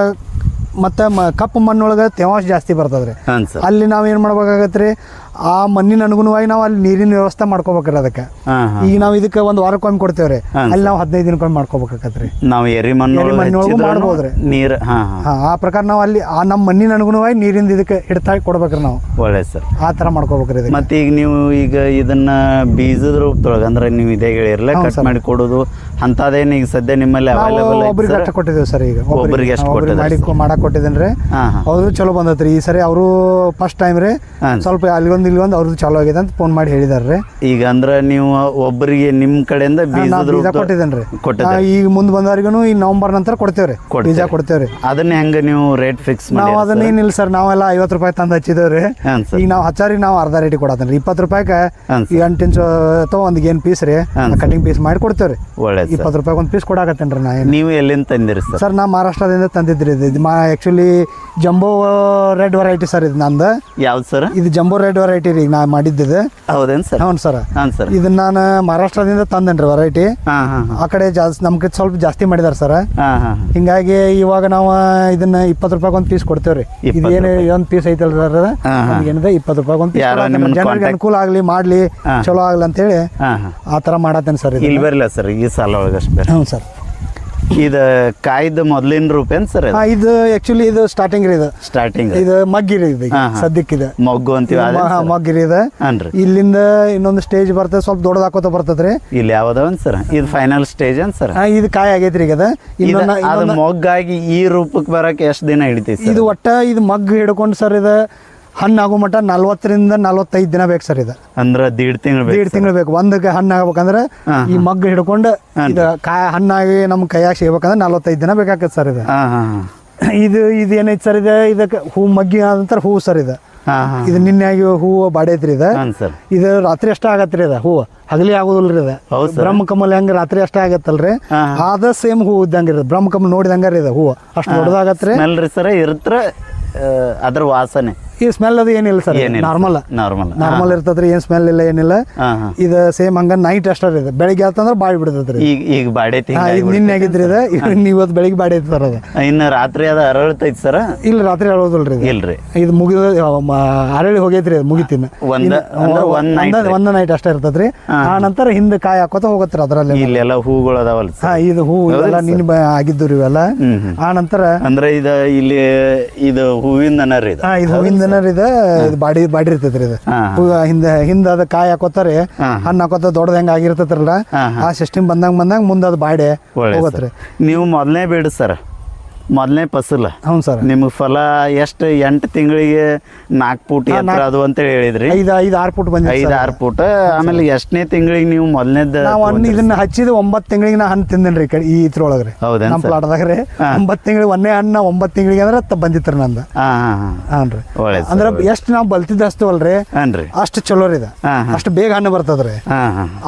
ಮತ್ತು ಕಪ್ಪು ಮಣ್ಣೊಳಗೆ ತೇವಾಂಶ ಜಾಸ್ತಿ ಬರ್ತದ್ರಿ. ಅಲ್ಲಿ ನಾವು ಏನು ಮಾಡ್ಬೇಕಾಗತ್ತೆ, ಆ ಮಣ್ಣಿನ ಅನುಗುಣವಾಗಿ ನಾವು ಅಲ್ಲಿ ನೀರಿನ ವ್ಯವಸ್ಥೆ ಮಾಡ್ಕೋಬೇಕ್ರಿ ಅದಕ್ಕೆ. ಈಗ ನಾವು ಇದಕ್ಕೆ 1 ವಾರಕ್ಕೊಮ್ಮೆ ಕೊಡ್ತೇವ್ರಿ, ಅಲ್ಲಿ ನಾವು 15 ದಿನಕ್ಕೊಮ್ಮೆ ಮಾಡ್ಕೋಬೇಕಾಗತ್ರಿ. ನಾವು ಎರಿ ಮಣ್ಣೊಳಗೆ ಮಾಡ್ಬೋದ್ರಿ ನೀರು. ಆ ಪ್ರಕಾರ ನಾವು ಅಲ್ಲಿ ಆ ನಮ್ಮ ಮಣ್ಣಿನ ಅನುಗುಣವಾಗಿ ನೀರಿಂದ ಇದಕ್ಕೆ ಹಿಡ್ತಾ ಕೊಡ್ಬೇಕ್ರಿ ನಾವು. ಒಳ್ಳೇದು ಸರ್. ಆ ಥರ ಮಾಡ್ಕೋಬೇಕ್ರಿ ಇದಕ್ಕೆ. ಮತ್ತೆ ಈಗ ನೀವು ಈಗ ಇದನ್ನ ಬೀಜದ ರೂಪದೊಳಗೆ ಅಂದ್ರೆ ನೀವು ಇದೇ ಹೇಳಿರಲ್ಲ ಕಟ್ ಮಾಡಿ ಕೊಡೋದು ಅಂತದೇನು ಈಗ ಸದ್ಯ ನಿಮ್ಮಲ್ಲಿ ಅವೈಲೇಬಲ್ ಒಬ್ರಿಗೆ ಅಷ್ಟ ಕೊಟ್ಟಿದ್ದೇವೆ ಸರ್. ಈಗ ಒಬ್ಬರಿಗೆ ಎಷ್ಟು ಮಾಡಕ್ ಕೊಟ್ಟಿದ್ದೇನೆ ರೀ. ಅವ್ರು ಚಲೋ ಬಂದತ್ರಿ ಈ ಸರಿ. ಅವರು ಫಸ್ಟ್ ಟೈಮ್ ರೀ ಸ್ವಲ್ಪ ಅಲ್ಲಿಗೊಂದು ಇಲ್ಲಿಗೊಂದು ಅವ್ರದ್ದು ಚಾಲೂ ಆಗಿದೆ ಅಂತ ಫೋನ್ ಮಾಡಿ ಹೇಳಿದಾರೆ. ಈಗ ಅಂದ್ರೆ ನೀವು ಒಬ್ಬರಿಗೆ ನಿಮ್ಮ ಕಡೆಯಿಂದ ಬೀಜ ಕೊಟ್ಟಿದ್ದೇನೆ ರೀ. ಈಗ ಮುಂದೆ ಬಂದವ್ರಿಗೂ ಈ ನವೆಂಬರ್ ನಂತರ ಕೊಡ್ತೇವ್ರಿ ಬೀಜ ಕೊಡ್ತೇವ್ರಿ. ಅದನ್ನ ಹೆಂಗ ನೀವು ರೇಟ್ ಫಿಕ್ಸ್ ನಾವು ಅದನ್ನ ಏನಿಲ್ಲ ಸರ್, ನಾವೆಲ್ಲ 50 ರೂಪಾಯಿ ತಂದು ಹಚ್ಚಿದೇವ್ರಿ. ಈಗ ನಾವು ಹಚ್ಚಾರಿಗೆ ನಾವು ಅರ್ಧ ರೇಟಿಗೆ ಕೊಡತ್ತೇನೆ ರೀ. 20 ರೂಪಾಯಿಗೆ 8 ಇಂಚ್ ಅಥವಾ ಒಂದು ಏನು ಪೀಸ್ ರೀ ಕಟಿಂಗ್ ಪೀಸ್ ಮಾಡಿ ಕೊಡ್ತೇವ್ರಿ. 20 ರೂಪಾಯಿ ಒಂದು ಪೀಸ್ ಕೊಡಾಕತ್ತೇನೆ ರೀ. ನೀವು ಎಲ್ಲಿಂದ ತಂದಿರಿ ಸರ್? ನಾ ಮಹಾರಾಷ್ಟ್ರದಿಂದ ತಂದಿದ್ರಿ. ಇದು actually jumbo red variety sir. ಇದು ನಂದು. ಯಾವ್ದು ಸರ್? ಇದು ಜಂಬೋ ರೆಡ್ ವೆರೈಟಿ ರೀ ನಾ ಮಾಡಿದ್ದಿದೆ. ಹೌದೇನು ಸರ್? ಹೌದು ಸರ್. ಇದನ್ನ ನಾನು ಮಹಾರಾಷ್ಟ್ರದಿಂದ ತಂದೇನ್ರಿ ವೆರೈಟಿ. ಆ ಕಡೆ ಜಾಸ್ತಿ ನಮ್ಗೆ ಸ್ವಲ್ಪ ಜಾಸ್ತಿ ಮಾಡಿದಾರೆ ಸರ್. ಹಿಂಗಾಗಿ ಇವಾಗ ನಾವು ಇದನ್ನ 20 ರೂಪಾಯಿ ಒಂದು ಪೀಸ್ ಕೊಡ್ತೇವ್ರಿ. ಇದು ಏನು ಒಂದು ಪೀಸ್ ಐತಲ್ಲ ಸರ್, ಏನಿದೆ 20 ರೂಪಾಯಿ ಒಂದು ಪೀಸ್. ಜನರಿಗೆ ಅನುಕೂಲ ಆಗ್ಲಿ, ಮಾಡ್ಲಿ, ಚಲೋ ಆಗ್ಲಿ ಅಂತೇಳಿ ಆ ಥರ ಮಾಡತ್ತೇನೆ ಸರ್. ಇಲ್ಲಿ ಬರಲ್ಲ ಸರ್ ಈ ಸಾಲ ಒಳಗಷ್ಟೇ. ಹ್ಞೂ ಸರ್. ಇದು ಕಾಯ್ದು ಮೊದಲಿನ ರೂಪ ಏನು ಸರ್? ಇದು ಆಕ್ಚುಲಿ ಇದು ಸ್ಟಾರ್ಟಿಂಗ್ ರೀ. ಇದು ಸ್ಟಾರ್ಟಿಂಗ್ ಇದು ಮಗ್ಗಿರಿ. ಇದು ಸದ್ಯಕ್ಕಿದೆ ಮೊಗ್ಗು ಅಂತೀವಿ. ಮಗ್ಗಿರಿ ಇದೆ. ಇಲ್ಲಿಂದ ಇನ್ನೊಂದು ಸ್ಟೇಜ್ ಬರ್ತದೆ, ಸ್ವಲ್ಪ ದೊಡ್ಡದಾಕೋತ ಬರ್ತದ್ರಿ. ಇಲ್ಲಿ ಯಾವ್ದವನ್ ಸರ್? ಇದು ಫೈನಲ್ ಸ್ಟೇಜ್ ಅನ್ ಸರ್? ಇದು ಕಾಯಿ ಆಗೈತ್ರಿ. ಈಗ ಅದು ಮೊಗ್ಗಾಗಿ ಈ ರೂಪಕ್ಕೆ ಬರಕ್ಕೆ ಎಷ್ಟು ದಿನ ಹಿಡಿತೈತಿ? ಇದು ಒಟ್ಟ ಇದು ಮಗ್ಗು ಹಿಡ್ಕೊಂಡು ಸರ್ ಇದು ಹಣ್ಣು ಆಗೋ ಮಟ್ಟ 40 ರಿಂದ 45 ದಿನ ಬೇಕು ಸರ್. ಇದು ಅಂದ್ರೆ 1.5 ತಿಂಗಳು ಬೇಕು. ಒಂದಕ್ಕೆ ಹಣ್ಣು ಆಗ್ಬೇಕಂದ್ರೆ ಈ ಮಗ್ಗು ಹಿಡ್ಕೊಂಡು ಇದು ಹಣ್ಣಾಗಿ ನಮ್ಮ ಕೈಯಾಗ ಸಿಗ್ಬೇಕಂದ್ರೆ 45 ದಿನ ಬೇಕಾಗತ್ತೆ ಸರ್. ಇದು ಇದು ಏನೈತೆ ಸರ್? ಇದು ಇದಕ್ಕೆ ಹೂ ಮಗ್ಗಿ ಆದ ನಂತರ ಹೂವು ಸರ್. ಇದು ನಿನ್ನೆಯಾಗಿ ಹೂವು ಬಾಡೈತ್ರಿ. ಇದು ರಾತ್ರಿ ಅಷ್ಟೇ ಆಗತ್ರಿ. ಇದು ಹೂವು ಹಗಲಿ ಆಗೋದಿಲ್ರಿ. ಇದು ಬ್ರಹ್ಮಕಮಲ್ ಹೆಂಗ ರಾತ್ರಿ ಅಷ್ಟೇ ಆಗತ್ತಲ್ರಿ, ಅದ ಸೇಮ್ ಹೂ ಇದ್ದಂಗೆ ರೀ. ಬ್ರಹ್ಮಕಮಲ್ ನೋಡಿದಂಗ ಇದು ಹೂವು ಅಷ್ಟು ದೊಡ್ಡದಾಗತ್ರಿ. ಸರ್ ಇರುತ್ತೆ ಅದ್ರ ವಾಸನೆ. ಈ ಸ್ಮೆಲ್ ಅದು ಏನಿಲ್ಲ ಸರ್. ನಾರ್ಮಲ್ ಇರ್ತದ್ರಿ. ಏನ್ ಸ್ಮೆಲ್ ಇಲ್ಲ, ಏನಿಲ್ಲ. ಇದು ಸೇಮ್ ಹಂಗ ನೈಟ್ ಅಷ್ಟೇ ಇದೆ. ಬೆಳಿಗ್ಗೆ ಆತಂದ್ರೆ ಬಾಡಿ ಬಿಡ್ತದ್ರಿ. ಈಗ ಬಾಡೈತಿ. ನಿನ್ನೆ ಆಗಿದ್ರಿ ಇದು. ಇವತ್ತು ಬೆಳಿಗ್ಗೆ ಬಾಡಿ ಐತಿ ಸರ್. ಅದು ಇನ್ನು ರಾತ್ರಿ ಅದು ಅರಳತೈತಿ ಸರ್? ಇಲ್ಲ, ರಾತ್ರಿ ಅರಳೋದಿಲ್ರಿ. ಇಲ್ರಿ, ಇದು ಮುಗಿದ ಅರಳಿ ಹೋಗೈತ್ರಿ. ಮುಗಿತಿನ ಒಂದ್ ನೈಟ್ ಅಷ್ಟೇ ಇರ್ತದ್ರಿ. ಆ ನಂತರ ಹಿಂದೆ ಕಾಯಿ ಹಾಕೋತ ಹೋಗತ್ರಿ. ಅದ್ರಲ್ಲಿ ಇಲ್ಲೆಲ್ಲ ಹೂಗಳು ಅದಾವಲ್ಲ? ಇದು ಹೂ ಇವೆಲ್ಲ ನಿನ್ನೆ ಆಗಿದ್ದು ಇವೆಲ್ಲ. ಆ ನಂತರ ಅಂದ್ರೆ ಇಲ್ಲಿ ಇದು ಹೂವಿಂದ ಇದು ಹೂವಿಂದ ಇದೆ. ಬಾಡಿ ಇರ್ತೈತ್ರಿ. ಇದು ಹಿಂದ ಅದ ಕಾಯಿ ಹಾಕೋತಾರೆ, ಹಣ್ಣು ಹಾಕೋತ ದೊಡ್ಡದ ಹೆಂಗ ಆಗಿರ್ತೈತ್ರಲ್ಲ, ಆ ಸಿಸ್ಟಮ್ ಬಂದಂಗ ಮುಂದೆ ಅದು ಬಾಡಿ ಹೋಗತ್ರಿ. ನೀವು ಮೊದಲನೇ ಬೇಡ ಸರ್ ಮೊದಲನೇ ಫಸಲ ಹ್ಞೂ ಸರ್. ನಿಮಗೆ ಫಲ ಎಷ್ಟು 8 ತಿಂಗಳಿಗೆ 4 ಫೂಟ್ ಎತ್ತರ ಅದು ಅಂತೇಳಿ ಹೇಳಿದ್ರಿ. 5-6 ಫುಟ್ ಬಂದಿದೆ 5-6 ಫೂಟ್. ಆಮೇಲೆ ಎಷ್ಟನೇ ತಿಂಗಳಿಗೆ ನೀವು ಮೊದಲನೇದ ನಾವು ಇದನ್ನ ಹಚ್ಚಿದ 9 ತಿಂಗಳಿಗೆ ನಾ ಹಣ್ಣು ತಿಂದೇನ್ರಿ ಈ ಇದ್ರೊಳಗ್ರಿ. ಹೌದೇನ್ ನಮ್ಮ ಪ್ಲಾಟ್ದಾಗ್ರಿ 9 ತಿಂಗಳಿಗೆ ಒಂದೇ ಹಣ್ಣು 9 ತಿಂಗಳಿಗೆ ಅಂದ್ರೆ ಬಂದಿತ್ರಿ ನಂದು. ಹಾಂ ರೀ. ಅಂದ್ರೆ ಎಷ್ಟು ನಾವು ಬಲ್ತಿದ್ದ ಅಷ್ಟವಲ್ರಿ ಅಷ್ಟು ಚಲೋ ರೀ ಇದು. ಅಷ್ಟು ಬೇಗ ಹಣ್ಣು ಬರ್ತದ್ರಿ.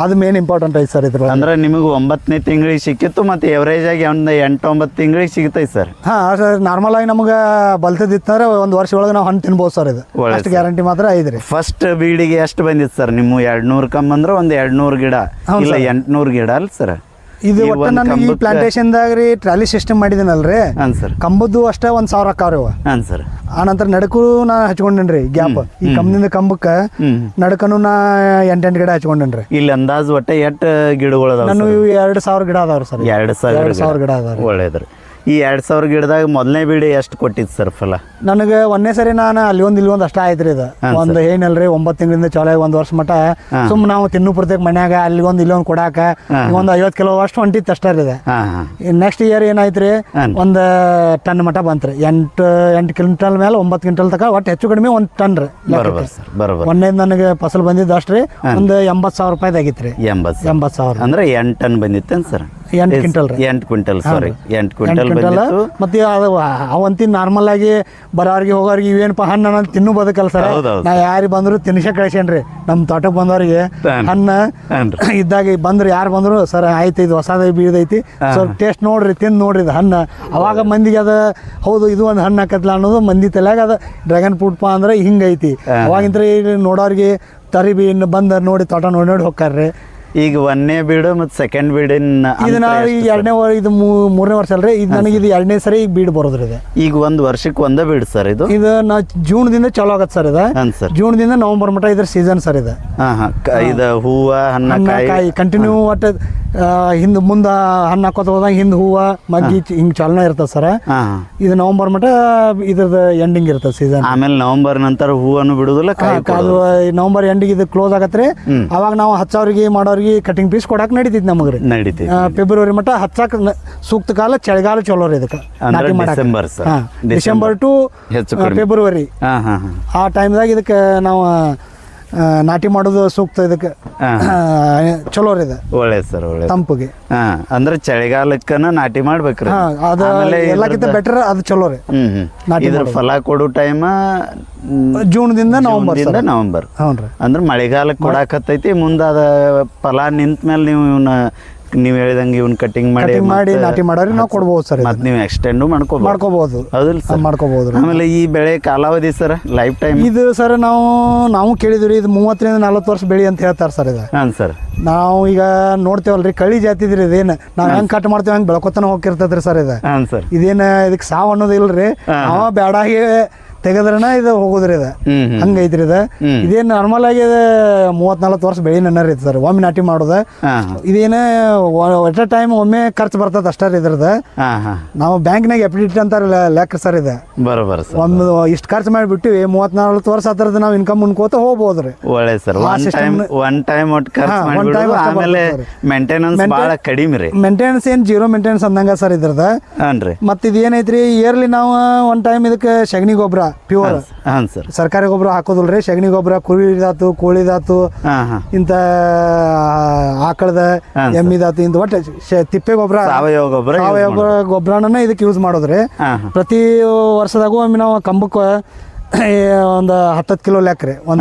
ಅದು ಮೇನ್ ಇಂಪಾರ್ಟೆಂಟ್ ಐತಿ ಸರ್ ಇದ್ರ. ಅಂದ್ರೆ ನಿಮಗೆ 9ನೇ ತಿಂಗಳಿಗೆ ಸಿಕ್ಕಿತ್ತು ಮತ್ತೆ ಎವರೇಜ್ ಆಗಿ ಒಂದು 8-9 ತಿಂಗಳಿಗೆ ಸಿಗ್ತೈತಿ ಸರ್. ನಾರ್ಮಲ್ ಆಗಿ ನಮ್ಗೆ ಬಲ್ತಿದ್ದಿತ್ತಂದ್ರೆ ಒಂದು ವರ್ಷ ಒಳಗೆ ನಾವು ಹಣ್ಣು ತಿನ್ಬೋದು ಸರ್. ಇದು ಅಷ್ಟು ಗ್ಯಾರಂಟಿ ಮಾತ್ರ ಐತ್ರಿ. ಫಸ್ಟ್ ಬೀಡಿಗೆ ಎಷ್ಟು ಬಂದಿತ್ತು ಸರ್? ನಿಮ್ಮ 200 ಕಮ್ಮಿ ಅಂದ್ರೆ ಒಂದು 200 ಗಿಡ ಇಲ್ಲ 800 ಗಿಡ ಅಲ್ಲ ಸರ್? ಇದು ಒಟ್ಟು ನಾನು ಈ ಪ್ಲಾಂಟೇಶನ್ದಾಗ ರೀ ಟ್ರಾಲಿ ಸಿಸ್ಟಮ್ ಮಾಡಿದ್ದೀನಲ್ರಿ. ಹಾಂ ಸರ್. ಕಂಬದ್ದು ಅಷ್ಟೇ 1,000 ಅಕ್ಕಾವ್ರಿ ಅವ. ಹಾಂ ಸರ್. ಆ ನಂತರ ನಡಕು ನಾ ಹಚ್ಕೊಂಡೇನ್ರಿ ಗ್ಯಾಪ್. ಈ ಕಂಬದಿಂದ ಕಂಬಕ್ಕೆ ನಡಕನು ನಾ 8 ಗಿಡ ಹಚ್ಕೊಂಡೇನ್ರಿ. ಇಲ್ಲಿ ಅಂದಾಜು ಒಟ್ಟೆ 8 ಗಿಡಗಳು ಅದಾವ? ನಾನು 2,000 ಗಿಡ ಅದಾವ್ರಿ ಸರ್. 2,000 ಗಿಡ ಅದಾವ್ರಿ. ಒಳ್ಳೇದ್ರಿ. ಈ 2,000 ಗಿಡದಾಗ ಮೊದಲನೇ ಬೀಡಿ ಎಷ್ಟು ಕೊಟ್ಟಿತ್ತು ಸರ್ ಫಲ? ನನಗೆ ಒಂದೇ ಸರಿ ನಾನು ಅಲ್ಲಿ ಒಂದು ಅಷ್ಟ ಆಯ್ತ್ರಿ. ಇದು ಒಂದು ಏನಲ್ರಿ 9 ತಿಂಗಳಿಂದ ಚಲೋ 1 ವರ್ಷ ಮಟ ಸುಮ್ ನಾವು ತಿನ್ನು ಪ್ರತ್ಯೇಕ ಮನ್ಯಾಗ ಅಲ್ಲಿ ಒಂದು ಕೊಡಾಕ ಒಂದು 50 ಕಿಲೋ ಅಷ್ಟು ಹೊಂಟಿತ್ತು ಅಷ್ಟೇ ರೀ. ನೆಕ್ಸ್ಟ್ ಇಯರ್ ಏನಾಯ್ತ್ರಿ, ಒಂದು ಟನ್ ಮಟ ಬಂತ್ರಿ. 8 ಕ್ವಿಂಟಲ್ ಮೇಲೆ 9 ಕ್ವಿಂಟಲ್ ತಕ ಒಟ್ಟು ಹೆಚ್ಚು ಕಡಿಮೆ 1 ಟನ್ ರೀ. ಒಂದೇ ನನಗೆ ಫಸಲ್ ಬಂದಿದ್ದು ಅಷ್ಟ್ರಿ. ಒಂದು 80,000 ರೂಪಾಯಿ ಆಗಿತ್ರಿ. 80,000 ಅಂದ್ರೆ 8 ಟನ್ ಬಂದಿತ್ತೇನು ಸರ್? 8 ಕ್ವಿಂಟಲ್ ರೀ. 8 ಕ್ವಿಂಟಲ್ ಸಾರಿ 8 ಕ್ವಿಂಟಲ್. ಮತ್ತೆ ಅವಂತಿ ನಾರ್ಮಲ್ ಆಗಿ ಬರೋರಿಗೆ ಹೋಗೋರಿಗೆ ಇವೇನಪ್ಪ ಹಣ್ಣು ನಾನು ತಿನ್ನು ಬದುಕಲ್ಲ ಸರ್. ನಾ ಯಾರಿಗೆ ಬಂದ್ರು ತಿನ್ಸಕ್ ಕಳ್ಸೇನ್ರಿ. ನಮ್ಮ ತೋಟಕ್ಕೆ ಬಂದವ್ರಿಗೆ ಹಣ್ಣು ಇದ್ದಾಗ ಬಂದ್ರು ಯಾರು ಬಂದ್ರು ಸರ್ ಆಯ್ತು ಇದು ಹೊಸದ ಬೀಳದೈತಿ ಸ್ವಲ್ಪ ಟೇಸ್ಟ್ ನೋಡ್ರಿ ತಿಂದು ನೋಡ್ರಿ ಇದು ಹಣ್ಣು. ಅವಾಗ ಮಂದಿಗೆ ಅದು ಹೌದು ಇದು ಒಂದು ಹಣ್ಣು ಹಾಕತ್ಲ ಅನ್ನೋದು ಮಂದಿ ತಲೆಯಾಗ ಅದು ಡ್ರ್ಯಾಗನ್ ಫ್ರೂಟ್ ಅಂದ್ರೆ ಹಿಂಗೈತಿ. ಅವಾಗಿಂತ ನೋಡೋರಿಗೆ ತರಿಬಿ ಇನ್ನು ಬಂದ ನೋಡಿ ತೋಟ ನೋಡಿ ಹೋಗ್ತಾರ್ರಿ. ಈಗ 1ನೇ ಬೀಡು ಮತ್ತು 2nd ಬೀಡಿನ ಇದನ್ನ ಈಗ 2ನೇ ಇದು 3ನೇ ವರ್ಷ ಅಲ್ರಿ. ಇದು ನನಗೆ ಇದು 2ನೇ ಸರಿ ಈಗ ಬೀಡ್ ಬರೋದ್ರಿ. ಇದು ಈಗ ಒಂದು ವರ್ಷಕ್ಕೆ ಒಂದೇ ಬೀಡ್ ಸರ್. ಇದು ನಾ ಜೂನ್ದಿಂದ ಚಲೋ ಆಗತ್ತೆ ಸರ್. ಇದು ಜೂನ್ದಿಂದ ನವೆಂಬರ್ ಮಟ್ಟ ಇದ್ರ ಸೀಸನ್ ಸರ್. ಇದು ಇದು ಹೂವು ಹಣ್ಣು ಕಾಯಿ ಕಂಟಿನ್ಯೂ ಒಟ್ಟು ಹಿಂದೆ ಮುಂದೆ ಹಣ್ಣು ಹಾಕೋತ ಹೋದಂಗೆ ಹಿಂದೆ ಹೂವು ಮಗ್ಗಿ ಹಿಂಗೆ ಚಾಲನೆ ಇರ್ತದೆ ಸರ್. ಇದು ನವೆಂಬರ್ ಮಟ್ಟ ಇದ್ರದ್ದು ಎಂಡಿಂಗ್ ಇರ್ತದೆ ಸೀಸನ್. ಆಮೇಲೆ ನವೆಂಬರ್ ನಂತರ ಹೂವನ್ನು ಬಿಡುದಿಲ್ಲ. ಅದು ನವೆಂಬರ್ ಎಂಡಿಗೆ ಇದು ಕ್ಲೋಸ್ ಆಗತ್ತೆ ರೀ. ಅವಾಗ ನಾವು ಹಚ್ಚೋರಿಗೆ ಮಾಡೋರಿಗೆ ಕಟಿಂಗ್ ಪೀಸ್ ಕೊಡಾಕ್ ನಡೀತಿದ್ ನಮಗೆ ರೀ. ಫೆಬ್ರವರಿ ಮಟ್ಟ ಹಚ್ಚಾಕ ಸೂಕ್ತ ಕಾಲ ಚಳಿಗಾಲ ಚಲೋ ರೀ. ಇದಕ್ಕೆ ನಾಟಿ ಮಾಡಕ್ಕೆ ಡಿಸೆಂಬರ್ ಟು ಫೆಬ್ರವರಿ ಆ ಟೈಮ್ದಾಗ ಇದಕ್ಕೆ ನಾವು ನಾಟಿ ಮಾಡೋದು ಸೂಕ್ತ. ಇದಕ್ಕೆ ಚಲೋ ರೀ. ಇದು ಒಳ್ಳೇದು ಸರ್. ಒಳ್ಳೆ ತಂಪಿಗೆ ಅಂದ್ರೆ ಚಳಿಗಾಲಕ್ಕನ ನಾಟಿ ಮಾಡ್ಬೇಕ್ರಿ. ಅದು ಎಲ್ಲಕ್ಕಿಂತ ಬೆಟರ್ ಅದು ಚಲೋ ರೀ. ಇದ್ರ ಫಲ ಕೊಡೋ ಟೈಮ್ ಜೂನ್ದಿಂದ ನವೆಂಬರ್. ಅಂದ್ರೆ ಮಳೆಗಾಲಕ್ಕೆ ಕೊಡಾಕತ್ತೈತಿ. ಮುಂದೆ ಅದ ಫಲ ನಿಂತ ಮೇಲೆ ನೀವು ಇವನ್ನ ನೀವು ಹೇಳಿದಂಗೆ ಇವನ್ ಕಟಿಂಗ್ ಮಾಡಿ ನಾಟಿ ಮಾಡೋರಿಗೆ ನಾವು ಕೊಡ್ಬೋದು ಸರ್. ಮತ್ತೆ ನೀವು ಎಕ್ಸ್ಟೆಂಡ್ ಮಾಡ್ಕೋಬಹುದು. ಹೌದಿಲ್ಲ ಸರ್? ಮಾಡ್ಕೋಬಹುದು. ಆಮೇಲೆ ಈ ಬೆಳೆ ಕಾಲಾವಧಿ ಸರ್ ಲೈಫ್ ಟೈಮ್ ಇದು ಸರ್ ನಾವು ಕೇಳಿದ್ವಿ ಇದು 30-40 ವರ್ಷ ಬೆಳೆ ಅಂತ ಹೇಳ್ತಾರೆ ಸರ್. ಇದು ಹಾಂ ಸರ್. ನಾವು ಈಗ ನೋಡ್ತೇವಲ್ರಿ ಕಳಿ ಜಾತಿ ಇದ್ರಿ. ಇದೇನು ನಾವು ಹೆಂಗ್ ಕಟ್ ಮಾಡ್ತೇವೆ ಹಂಗೆ ಬೆಳ್ಕೊತಾನ ಹೋಗಿರ್ತದ್ರಿ ಸರ್. ಇದು ಹಾಂ ಸರ್. ಇದೇನು ಇದಕ್ಕೆ ಸಾವು ಅನ್ನೋದು ಇಲ್ರಿ. ಅವ ಬೇಡಾಗಿ ತೆಗದ್ರನ ಇದು ಹೋಗುದ್ರಿ. ಇದು ಹಂಗೈತ್ರಿ. ಇದು ಇದೇನು ನಾರ್ಮಲ್ ಆಗಿ 30-40 ವರ್ಷ ಬೆಳೆ ನನ್ನರಿ ಸರ್. ಒಮ್ಮೆ ನಾಟಿ ಮಾಡೋದು ಇದೇನು ಒಟ್ಟ ಟೈಮ್ ಒಮ್ಮೆ ಖರ್ಚು ಬರ್ತದ ಅಷ್ಟೇ ಇದ್ರದ್ದು. ನಾವು ಬ್ಯಾಂಕ್ನಾಗ ಎಫ್.ಡಿ ಅಂತಾರ ಲೆಕ್ಕ ಸರ್. ಇದು ಬರೋಬರ್ ಒಂದು ಇಷ್ಟು ಖರ್ಚು ಮಾಡಿಬಿಟ್ಟು 30-40 ವರ್ಷ ಹತ್ರದ ನಾವು ಇನ್ಕಮ್ ಅನ್ಕೋತ ಹೋಗ್ಬೋದ್ರಿ. ಒಳ್ಳೆ ಸರ್. ಒನ್ ಟೈಮ್ ಮೇಂಟೆನೆನ್ಸ್ ಏನ್ ಜೀರೋ ಮೇಂಟೆನೆನ್ಸ್ ಅಂದಂಗ ಸರ್ ಇದ್ರದ. ಮತ್ತ ಇದು ಏನೈತ್ರಿ ಇಯರ್ಲಿ ನಾವು ಒನ್ ಟೈಮ್ ಇದಕ್ಕೆ ಸಗಣಿ ಗೊಬ್ಬರ ಪ್ಯೂರ್ ಸರ್ಕಾರಿ ಗೊಬ್ಬರ ಹಾಕೋದಿಲ್ರಿ. ಸಗಣಿ ಗೊಬ್ಬರ ಕುರಿದಾತು ಕೋಳಿದಾತು ಇಂತ ಆಕಳದ ಎಮ್ಮಿದಾತು ಇಂತ ಒಟ್ಟು ತಿಪ್ಪೆ ಗೊಬ್ಬರ ಸಾವಯವ ಗೊಬ್ಬರನ ಇದಕ್ಕೆ ಯೂಸ್ ಮಾಡೋದ್ರಿ. ಪ್ರತಿ ವರ್ಷದಾಗೂ ಒಮ್ಮೆ ನಾವು ಕಂಬಕ್ಕೆ ಒಂದು 10 ಕಿಲೋ ಲೆಕ್ಕ ರೀ. ಒಂದು